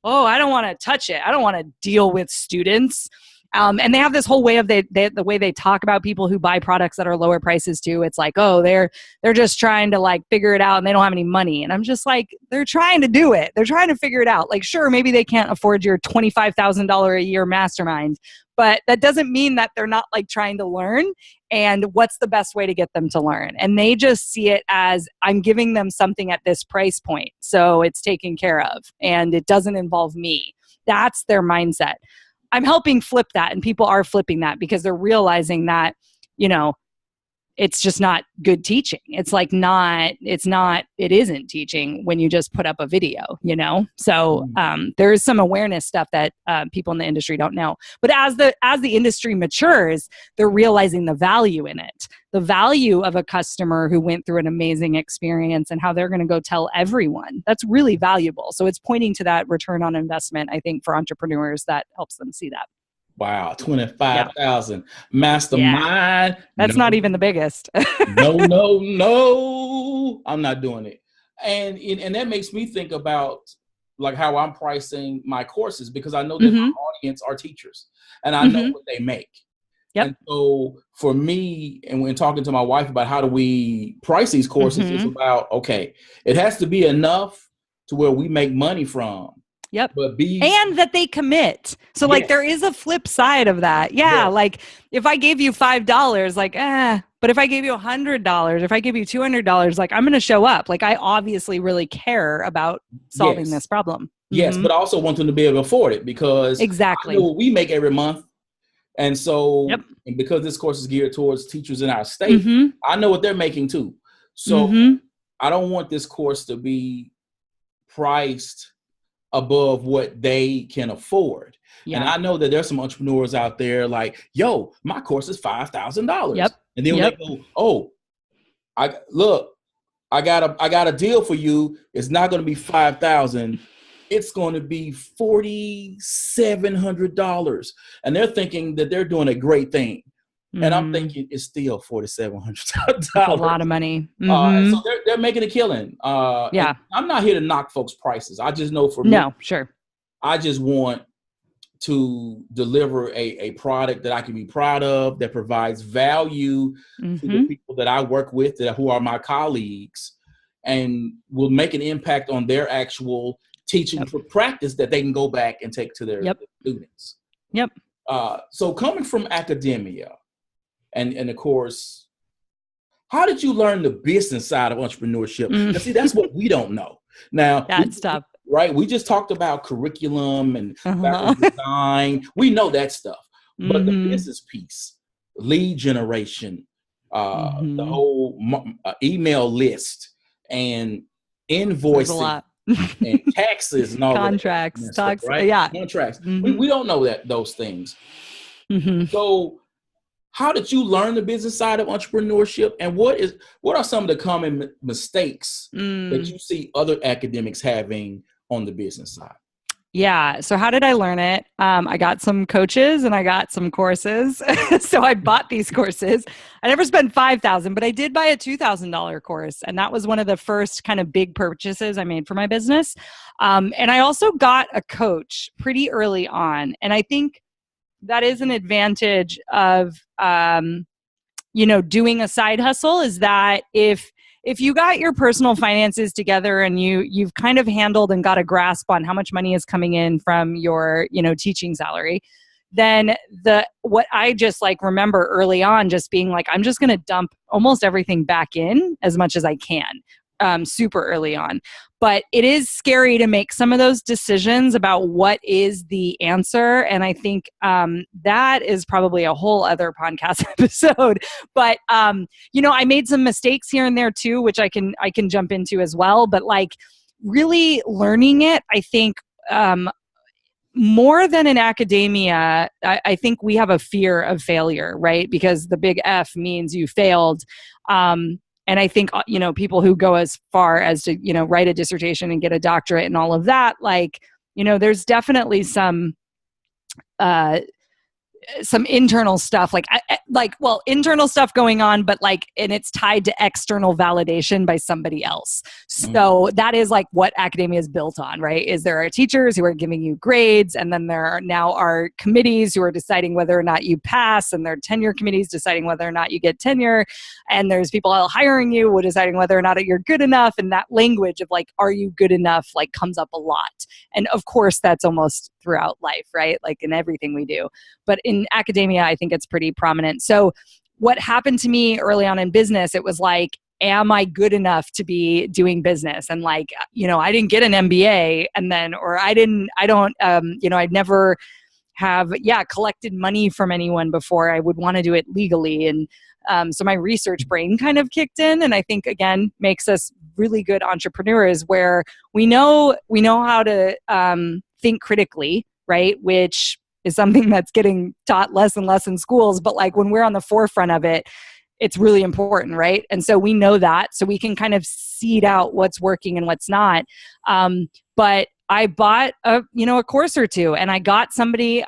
oh, I don't want to touch it. I don't want to deal with students. And they have this whole way of the way they talk about people who buy products that are lower prices too. It's like, oh, they're just trying to like figure it out and they don't have any money. And I'm just like, they're trying to do it. They're trying to figure it out. Like, sure, maybe they can't afford your $25,000 a year mastermind, but that doesn't mean that they're not like trying to learn. And what's the best way to get them to learn? And they just see it as, I'm giving them something at this price point, so it's taken care of and it doesn't involve me. That's their mindset. I'm helping flip that, and people are flipping that because they're realizing that, it's just not good teaching. It's like it isn't teaching when you just put up a video, So there's some awareness stuff that people in the industry don't know. But as the industry matures, they're realizing the value in it, the value of a customer who went through an amazing experience and how they're going to go tell everyone. That's really valuable. So it's pointing to that return on investment, I think, for entrepreneurs that helps them see that. Wow, 25,000 mastermind. Yeah. That's not even the biggest. No. I'm not doing it. And that makes me think about like how I'm pricing my courses, because I know that my audience are teachers and I know what they make. Yep. And so for me, and when talking to my wife about how do we price these courses, it's about, okay, it has to be enough to where we make money from. Yep. And that they commit. So like there is a flip side of that. Yeah. Yes. Like if I gave you $5, like, but if I gave you $100, if I give you $200, like I'm going to show up. Like I obviously really care about solving this problem. Yes. But I also want them to be able to afford it, because exactly I know what we make every month. And so, and because this course is geared towards teachers in our state, I know what they're making too. So I don't want this course to be priced above what they can afford. And I know that there's some entrepreneurs out there like, yo, my course is $5,000. Yep. And then when they go, oh, I got a deal for you. It's not going to be $5,000. It's going to be $4,700. And they're thinking that they're doing a great thing. And I'm thinking it's still $4,700. A lot of money. So they're making a killing. I'm not here to knock folks' prices. I just know for me, I just want to deliver a product that I can be proud of, that provides value to the people that I work with, who are my colleagues, and will make an impact on their actual teaching for practice that they can go back and take to their students. So coming from academia, and of course, how did you learn the business side of entrepreneurship? Now, see, that's what we don't know. Now, that's tough. Right? We just talked about curriculum and design. We know that stuff. But the business piece, lead generation, the whole email list, and invoicing, and taxes, and all contracts, that stuff, right? Contracts. We don't know those things. So how did you learn the business side of entrepreneurship, and what are some of the common mistakes that you see other academics having on the business side? Yeah. So how did I learn it? I got some coaches and I got some courses. So I bought these courses. I never spent $5,000, but I did buy a $2,000 course. And that was one of the first kind of big purchases I made for my business. And I also got a coach pretty early on. And I think that is an advantage of, doing a side hustle, is that if you got your personal finances together and you've kind of handled and got a grasp on how much money is coming in from your, teaching salary, then what I just like remember early on just being like, I'm just going to dump almost everything back in as much as I can, super early on. But it is scary to make some of those decisions about what is the answer. And I think that is probably a whole other podcast episode. But, I made some mistakes here and there too, which I can jump into as well. But like really learning it, I think more than in academia, I think we have a fear of failure, right? Because the big F means you failed. And I think, people who go as far as to, write a dissertation and get a doctorate and all of that, like, there's definitely some internal stuff, internal stuff going on, but and it's tied to external validation by somebody else. So that is like what academia is built on, right? Is there are teachers who are giving you grades, and then there are now committees who are deciding whether or not you pass, and there are tenure committees deciding whether or not you get tenure, and there's people hiring you who are deciding whether or not you're good enough, and that language of like, are you good enough, like comes up a lot. And of course that's almost throughout life, right? Like in everything we do. But in academia, I think it's pretty prominent. So what happened to me early on in business, it was like, am I good enough to be doing business? And I didn't get an MBA, and then, or I'd never have, collected money from anyone before. I would want to do it legally. And so my research brain kind of kicked in, and I think again makes us really good entrepreneurs where we know how to think critically, right? Which is something that's getting taught less and less in schools. But like when we're on the forefront of it, it's really important, right? And so we know that, so we can kind of seed out what's working and what's not. But I bought a course or two, and I got somebody,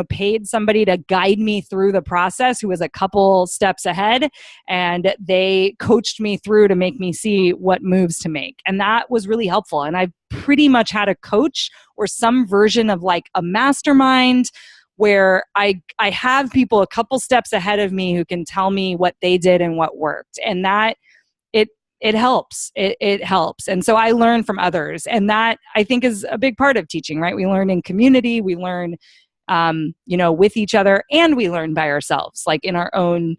paid somebody to guide me through the process who was a couple steps ahead, and they coached me through to make me see what moves to make. And that was really helpful. And I pretty much had a coach or some version of like a mastermind where I have people a couple steps ahead of me who can tell me what they did and what worked. And that it helps. It helps. And so I learn from others. And that I think is a big part of teaching, right? We learn in community, we learn, with each other, and we learn by ourselves, like in our own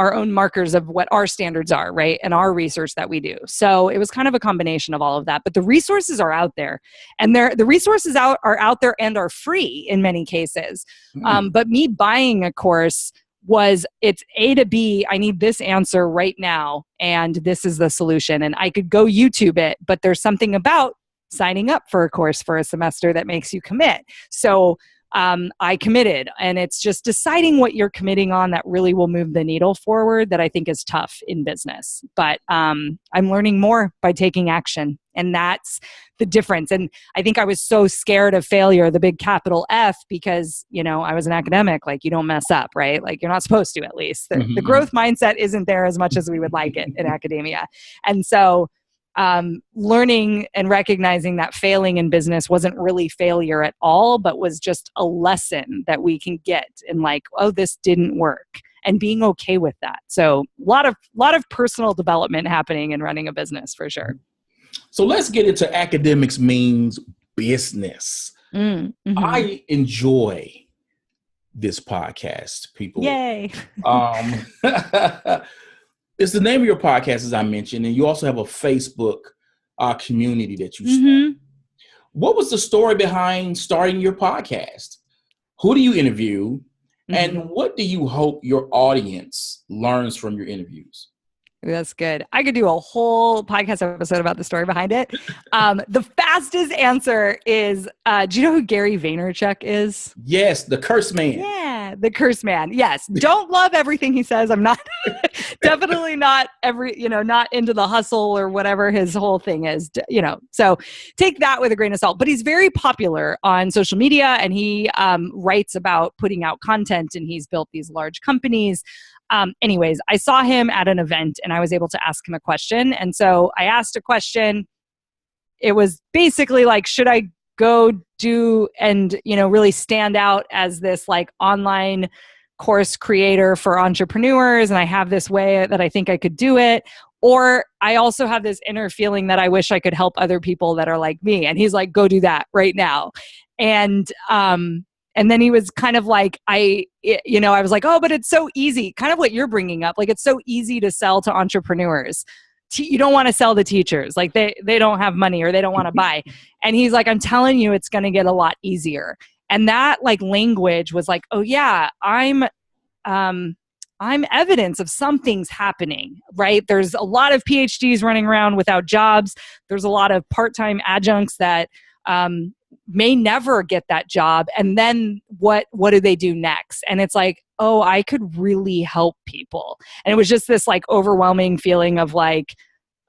markers of what our standards are, right? And our research that we do. So it was kind of a combination of all of that, but the resources are out there, and the resources are out there and are free in many cases. But me buying a course it's A to B. I need this answer right now, and this is the solution. And I could go YouTube it, but there's something about signing up for a course for a semester that makes you commit. So I committed, and it's just deciding what you're committing on that really will move the needle forward that I think is tough in business. But I'm learning more by taking action, and that's the difference. And I think I was so scared of failure, the big capital F, because, I was an academic, like you don't mess up, right? Like you're not supposed to, at least. The growth mindset isn't there as much as we would like it in academia. And so learning and recognizing that failing in business wasn't really failure at all, but was just a lesson that we can get in like, oh, this didn't work, and being okay with that. So a lot of personal development happening in running a business for sure. So let's get into academics means business. I enjoy this podcast, people. Yay. It's the name of your podcast, as I mentioned, and you also have a Facebook community that you start. What was the story behind starting your podcast? Who do you interview? And what do you hope your audience learns from your interviews? That's good. I could do a whole podcast episode about the story behind it. The fastest answer is, do you know who Gary Vaynerchuk is? Yes, the curse man. Yeah, the curse man. Yes. Don't love everything he says. I'm not, definitely not not into the hustle or whatever his whole thing is, so take that with a grain of salt. But he's very popular on social media, and he writes about putting out content, and he's built these large companies. Anyways, I saw him at an event, and I was able to ask him a question. And so I asked a question. It was basically like, should I go do and, really stand out as this like online course creator for entrepreneurs? And I have this way that I think I could do it. Or I also have this inner feeling that I wish I could help other people that are like me. And he's like, go do that right now. And And then he was kind of like, I was like, oh, but it's so easy. Kind of what you're bringing up. Like, it's so easy to sell to entrepreneurs. You don't want to sell to teachers. Like they don't have money or they don't want to buy. And he's like, I'm telling you, it's going to get a lot easier. And that like language was like, oh yeah, I'm evidence of something's happening, right? There's a lot of PhDs running around without jobs. There's a lot of part-time adjuncts that may never get that job. And then what do they do next? And it's like, oh, I could really help people. And it was just this like overwhelming feeling of like,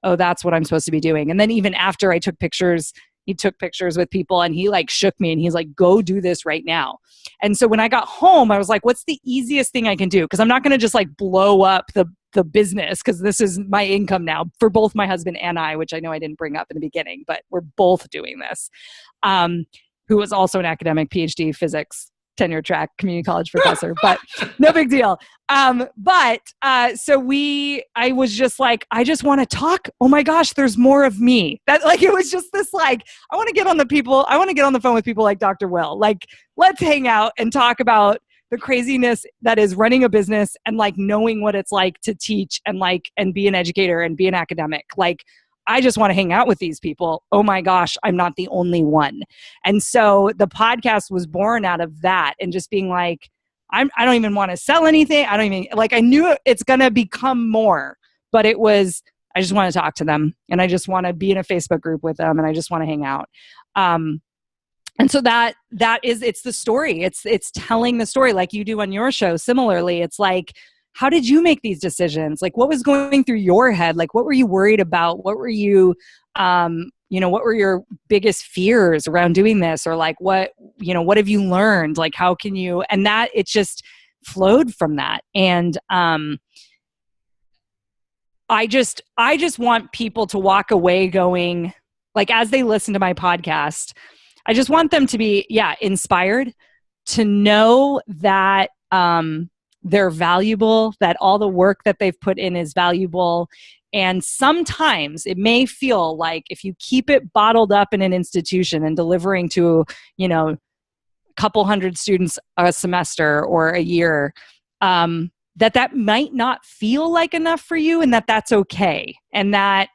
oh, that's what I'm supposed to be doing. And then even after I took pictures, he took pictures with people and he like shook me and he's like, go do this right now. And so when I got home, I was like, what's the easiest thing I can do? Because I'm not going to just like blow up the business, because this is my income now for both my husband and I, which I know I didn't bring up in the beginning, but we're both doing this. Who was also an academic PhD physics, tenure track community college professor, but no big deal. I was just like, I just want to talk. Oh my gosh, there's more of me. That like, it was just this like, I want to get on the phone with people like Dr. Will. Like, let's hang out and talk about the craziness that is running a business and like knowing what it's like to teach and like, and be an educator and be an academic. Like, I just want to hang out with these people. Oh my gosh, I'm not the only one. And so the podcast was born out of that and just being like, I don't even want to sell anything. I don't even like, I knew it's going to become more, but it was, I just want to talk to them and I just want to be in a Facebook group with them and I just want to hang out. And so that is, it's the story. It's telling the story like you do on your show. Similarly, it's like, how did you make these decisions? Like, what was going through your head? Like, what were you worried about? What were you, what were your biggest fears around doing this? Or like, what have you learned? Like, how can you, and that it just flowed from that. And, I just want people to walk away going, like, as they listen to my podcast, I just want them to be, inspired to know that, they're valuable, that all the work that they've put in is valuable. And sometimes it may feel like if you keep it bottled up in an institution and delivering to, a couple hundred students a semester or a year, that might not feel like enough for you and that's okay. And that,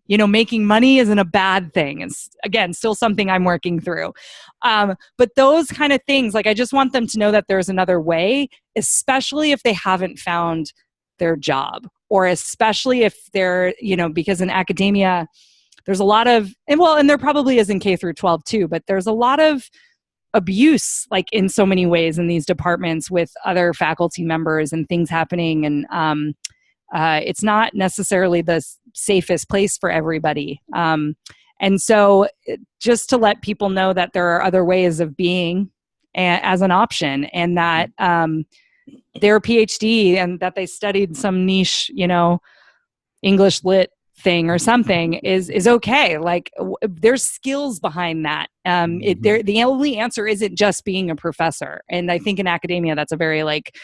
making money isn't a bad thing. It's, again, still something I'm working through. But those kind of things, like, I just want them to know that there's another way, especially if they haven't found their job, or especially if they're, because in academia, there's a lot of, and there probably is in K through 12 too, but there's a lot of abuse, like in so many ways in these departments with other faculty members and things happening. And it's not necessarily the safest place for everybody. And so just to let people know that there are other ways of being as an option, and that their PhD and that they studied some niche, English lit thing or something is okay. Like there's skills behind that. The only answer isn't just being a professor. And I think in academia, that's a very like,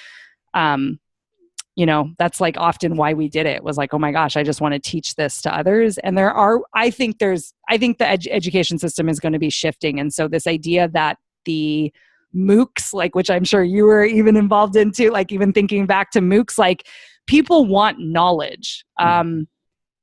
that's like often why we did it, was like, oh my gosh, I just want to teach this to others. And I think the education system is going to be shifting. And so this idea that the MOOCs, like, which I'm sure you were even involved into, like even thinking back to MOOCs, like people want knowledge.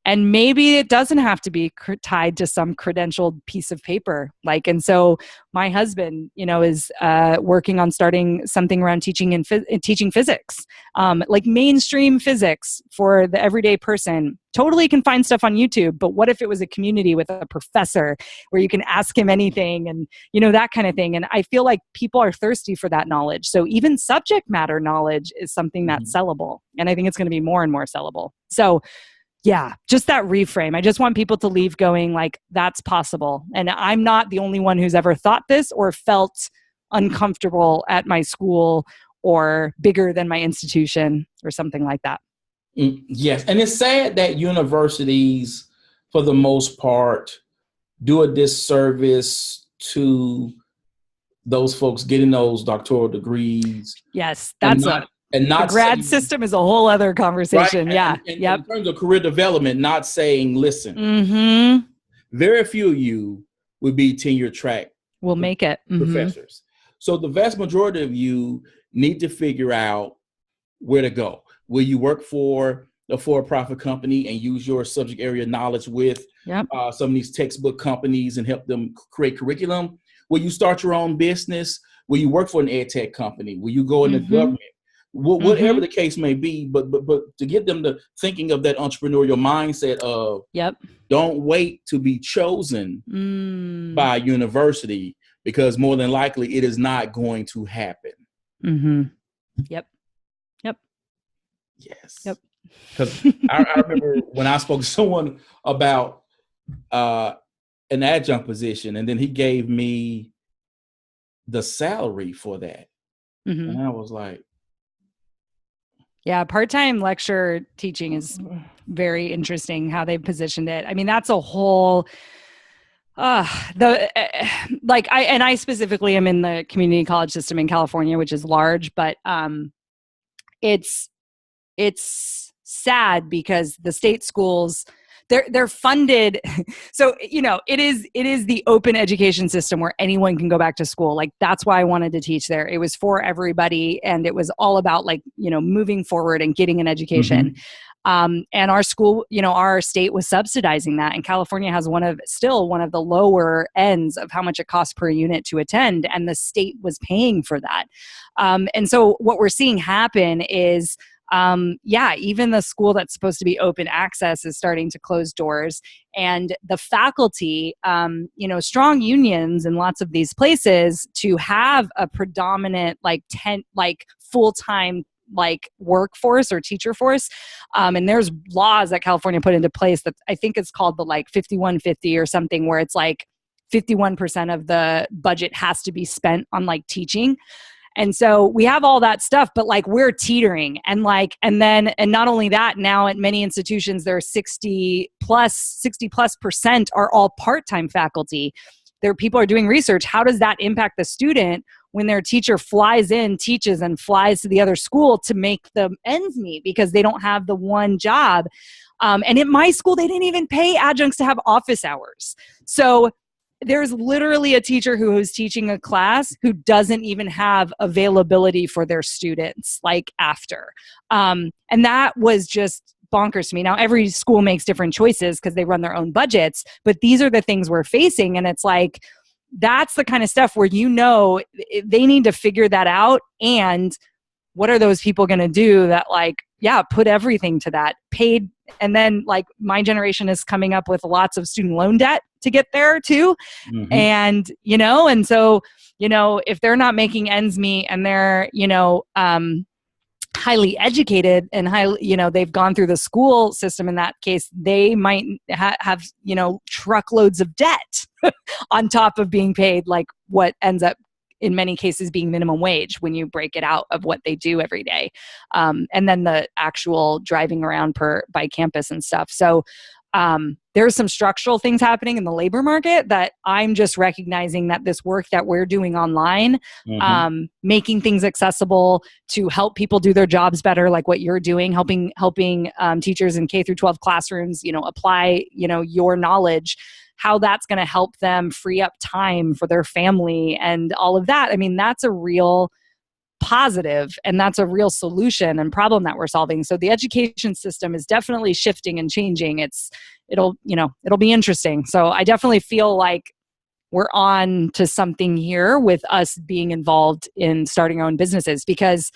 And maybe it doesn't have to be tied to some credentialed piece of paper. Like, and so my husband, is working on starting something around teaching teaching physics, like mainstream physics for the everyday person. Totally can find stuff on YouTube, but what if it was a community with a professor where you can ask him anything and, that kind of thing. And I feel like people are thirsty for that knowledge. So even subject matter knowledge is something that's sellable. And I think it's going to be more and more sellable. So yeah, just that reframe. I just want people to leave going like, that's possible. And I'm not the only one who's ever thought this or felt uncomfortable at my school or bigger than my institution or something like that. Yes. And it's sad that universities, for the most part, do a disservice to those folks getting those doctoral degrees. Yes, the grad system is a whole other conversation. Right? In terms of career development, not saying, listen, very few of you would be tenure track. We'll make it. Professors. So the vast majority of you need to figure out where to go. Will you work for a for-profit company and use your subject area knowledge with some of these textbook companies and help them create curriculum? Will you start your own business? Will you work for an ed tech company? Will you go in the government? Whatever the case may be, but to get them to thinking of that entrepreneurial mindset of don't wait to be chosen by a university, because more than likely it is not going to happen. Yep. Yes. Because I remember when I spoke to someone about an adjunct position, and then he gave me the salary for that. And I was like, yeah, part-time lecture teaching is very interesting how they've positioned it. I mean, that's a whole I specifically am in the community college system in California, which is large, but it's sad because the state schools, they're funded. So, it is the open education system where anyone can go back to school. Like, that's why I wanted to teach there. It was for everybody. And it was all about moving forward and getting an education. And our school, our state was subsidizing that. And California has still one of the lower ends of how much it costs per unit to attend. And the state was paying for that. And so what we're seeing happen is, even the school that's supposed to be open access is starting to close doors, and the faculty, strong unions in lots of these places to have a predominant full-time workforce or teacher force. And there's laws that California put into place that I think it's called the 5150 or something, where it's 51% of the budget has to be spent on teaching. And so we have all that stuff, but we're teetering and not only that, now at many institutions, there are 60 plus percent are all part-time faculty. People are doing research. How does that impact the student when their teacher flies in, teaches, and flies to the other school to make the ends meet because they don't have the one job? And at my school, they didn't even pay adjuncts to have office hours. So there's literally a teacher who is teaching a class who doesn't even have availability for their students after. And that was just bonkers to me. Now, every school makes different choices because they run their own budgets, but these are the things we're facing. And it's that's the kind of stuff where they need to figure that out. And what are those people going to do that put everything to that paid? And then my generation is coming up with lots of student loan debt to get there too. And, and so, if they're not making ends meet and they're, highly educated and they've gone through the school system, in that case, they might have, truckloads of debt on top of being paid what ends up in many cases being minimum wage when you break it out of what they do every day. And then the actual driving around by campus and stuff. So there's some structural things happening in the labor market that I'm just recognizing that this work that we're doing online, making things accessible to help people do their jobs better, like what you're doing, helping teachers in K through 12 classrooms, apply, your knowledge, how that's going to help them free up time for their family and all of that. I mean, that's a real positive, and that's a real solution and problem that we're solving. So the education system is definitely shifting and changing. It'll be interesting. So I definitely feel like we're on to something here with us being involved in starting our own businesses, because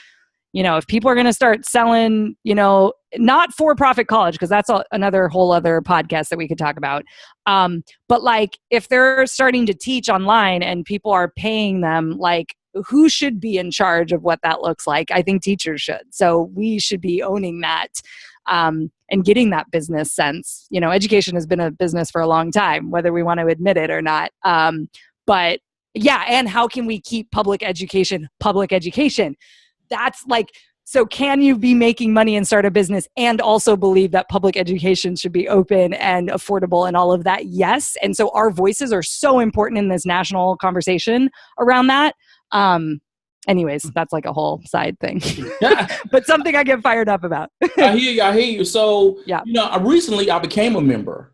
if people are going to start selling, not for-profit college, because that's another whole other podcast that we could talk about. But if they're starting to teach online and people are paying them, who should be in charge of what that looks like? I think teachers should. So we should be owning that and getting that business sense. Education has been a business for a long time, whether we want to admit it or not. But yeah, and how can we keep public education? That's so can you be making money and start a business and also believe that public education should be open and affordable and all of that? Yes. And so our voices are so important in this national conversation around that. Anyways, that's a whole side thing, but something I get fired up about. I hear you. So, yeah. Recently I became a member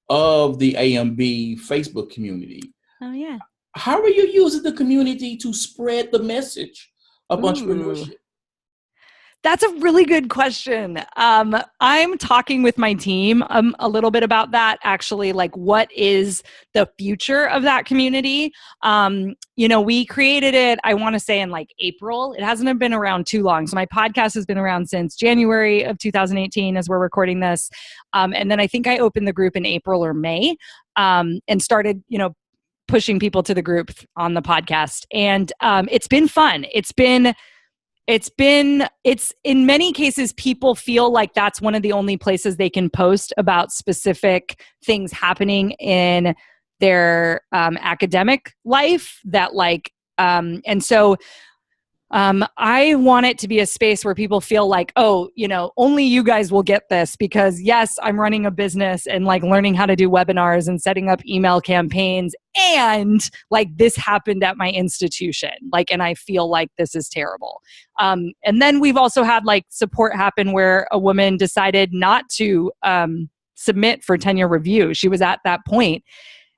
of the AMB Facebook community. Oh yeah. How are you using the community to spread the message of Ooh. entrepreneurship? That's a really good question. I'm talking with my team a little bit about that, actually, like what is the future of that community? We created it, I want to say in like April. It hasn't been around too long. So my podcast has been around since January of 2018 as we're recording this. And then I think I opened the group in April or May and started, pushing people to the group on the podcast. And it's been fun. It's in many cases, people feel like that's one of the only places they can post about specific things happening in their academic life and so I want it to be a space where people feel like, oh, only you guys will get this because yes, I'm running a business and like learning how to do webinars and setting up email campaigns. And like this happened at my institution, and I feel like this is terrible. And then we've also had like support happen where a woman decided not to submit for tenure review. She was at that point.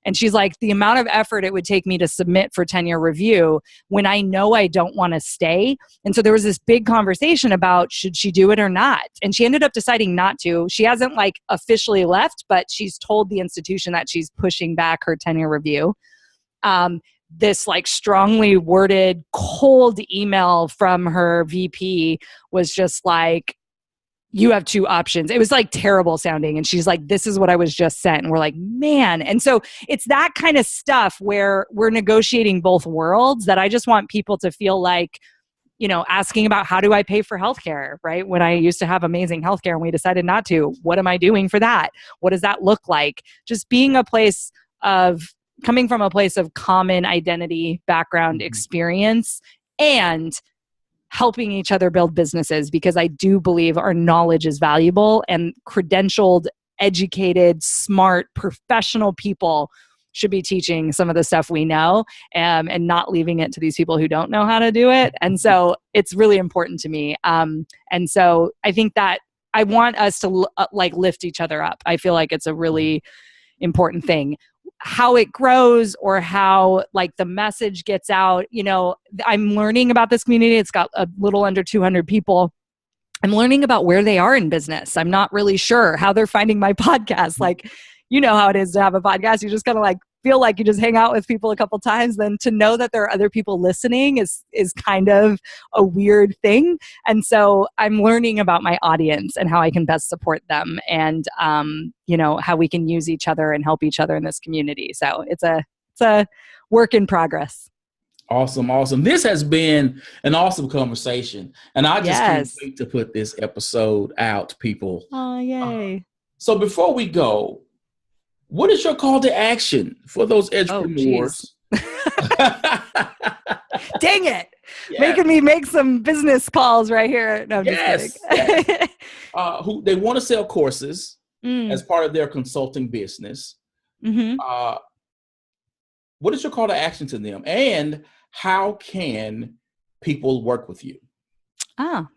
And she's like, the amount of effort it would take me to submit for tenure review when I know I don't want to stay. And so there was this big conversation about should she do it or not? And she ended up deciding not to. She hasn't like officially left, but she's told the institution that she's pushing back her tenure review. This like strongly worded, cold email from her VP was just like, you have two options. It was like terrible sounding. And she's like, this is what I was just sent. And we're like, man. And so it's that kind of stuff where we're negotiating both worlds that I just want people to feel like, asking about how do I pay for healthcare, right? When I used to have amazing healthcare and we decided not to, what am I doing for that? What does that look like? Just being coming from a place of common identity, background, experience, and helping each other build businesses, because I do believe our knowledge is valuable and credentialed, educated, smart, professional people should be teaching some of the stuff we know and not leaving it to these people who don't know how to do it. And so it's really important to me. And so I think that I want us to lift each other up. I feel like it's a really important thing. How it grows or how like the message gets out, I'm learning about this community. It's got a little under 200 people. I'm learning about where they are in business. I'm not really sure how they're finding my podcast. Like, how it is to have a podcast. You just kind of like feel like you just hang out with people a couple times. Then to know that there are other people listening is kind of a weird thing. And so I'm learning about my audience and how I can best support them and, how we can use each other and help each other in this community. So it's a work in progress. Awesome. Awesome. This has been an awesome conversation. And I just can't wait to put this episode out, people. Oh, yay. So before we go, what is your call to action for those entrepreneurs? Dang it. Yeah. Making me make some business calls right here. No, I'm just kidding. Yes. Who they want to sell courses as part of their consulting business. Mm-hmm. What is your call to action to them? And how can people work with you?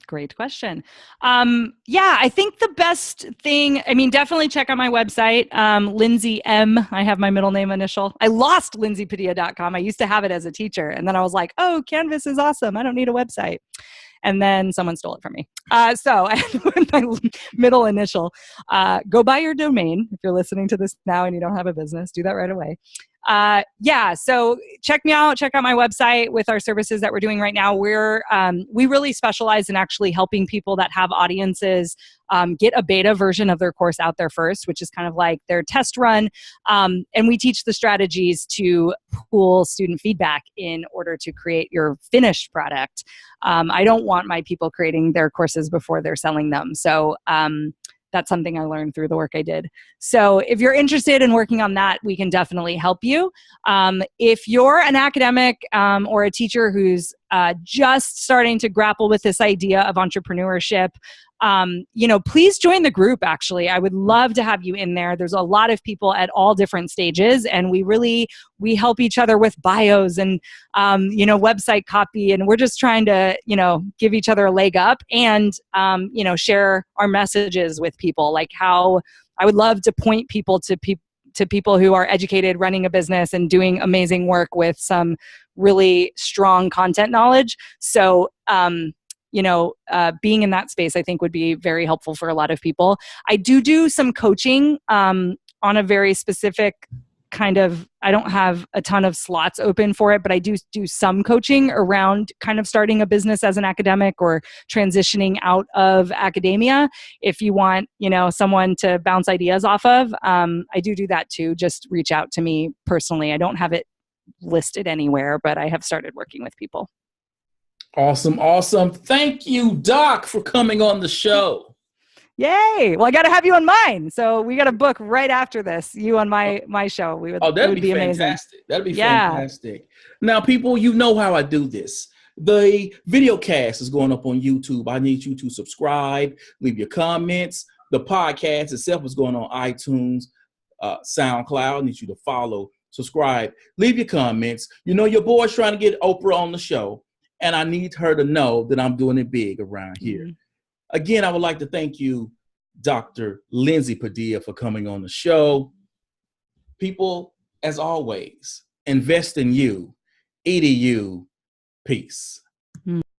Great question. I think the best thing, definitely check out my website, Lindsay M. I have my middle name initial. I lost lindsaypadilla.com. I used to have it as a teacher. And then I was like, oh, Canvas is awesome. I don't need a website. And then someone stole it from me. So I have my middle initial. Go buy your domain. If you're listening to this now and you don't have a business, do that right away. So check me out, check out my website with our services that we're doing right now. We really specialize in actually helping people that have audiences, get a beta version of their course out there first, which is kind of like their test run. And we teach the strategies to pool student feedback in order to create your finished product. I don't want my people creating their courses before they're selling them. So, that's something I learned through the work I did. So if you're interested in working on that, we can definitely help you. If you're an academic or a teacher who's just starting to grapple with this idea of entrepreneurship, please join the group, actually. I would love to have you in there. There's a lot of people at all different stages, and we help each other with bios and, website copy. And we're just trying to, give each other a leg up and, share our messages with people, like how I would love to point people to to people who are educated, running a business, and doing amazing work with some really strong content knowledge. So, being in that space, I think would be very helpful for a lot of people. I do some coaching on a very specific kind of, I don't have a ton of slots open for it, but I do some coaching around kind of starting a business as an academic or transitioning out of academia. If you want, someone to bounce ideas off of, I do that too. Just reach out to me personally. I don't have it listed anywhere, but I have started working with people. Awesome. Thank you, Doc, for coming on the show. Yay. Well, I got to have you on mine. So we got to book right after this, you on my show. That'd be amazing. Fantastic. That'd be fantastic. Now, people, you know how I do this. The video cast is going up on YouTube. I need you to subscribe, leave your comments. The podcast itself is going on iTunes, SoundCloud. I need you to follow, subscribe, leave your comments. Your boy's trying to get Oprah on the show, and I need her to know that I'm doing it big around here. Mm-hmm. Again, I would like to thank you, Dr. Lindsay Padilla, for coming on the show. People, as always, invest in you. EDU. Peace.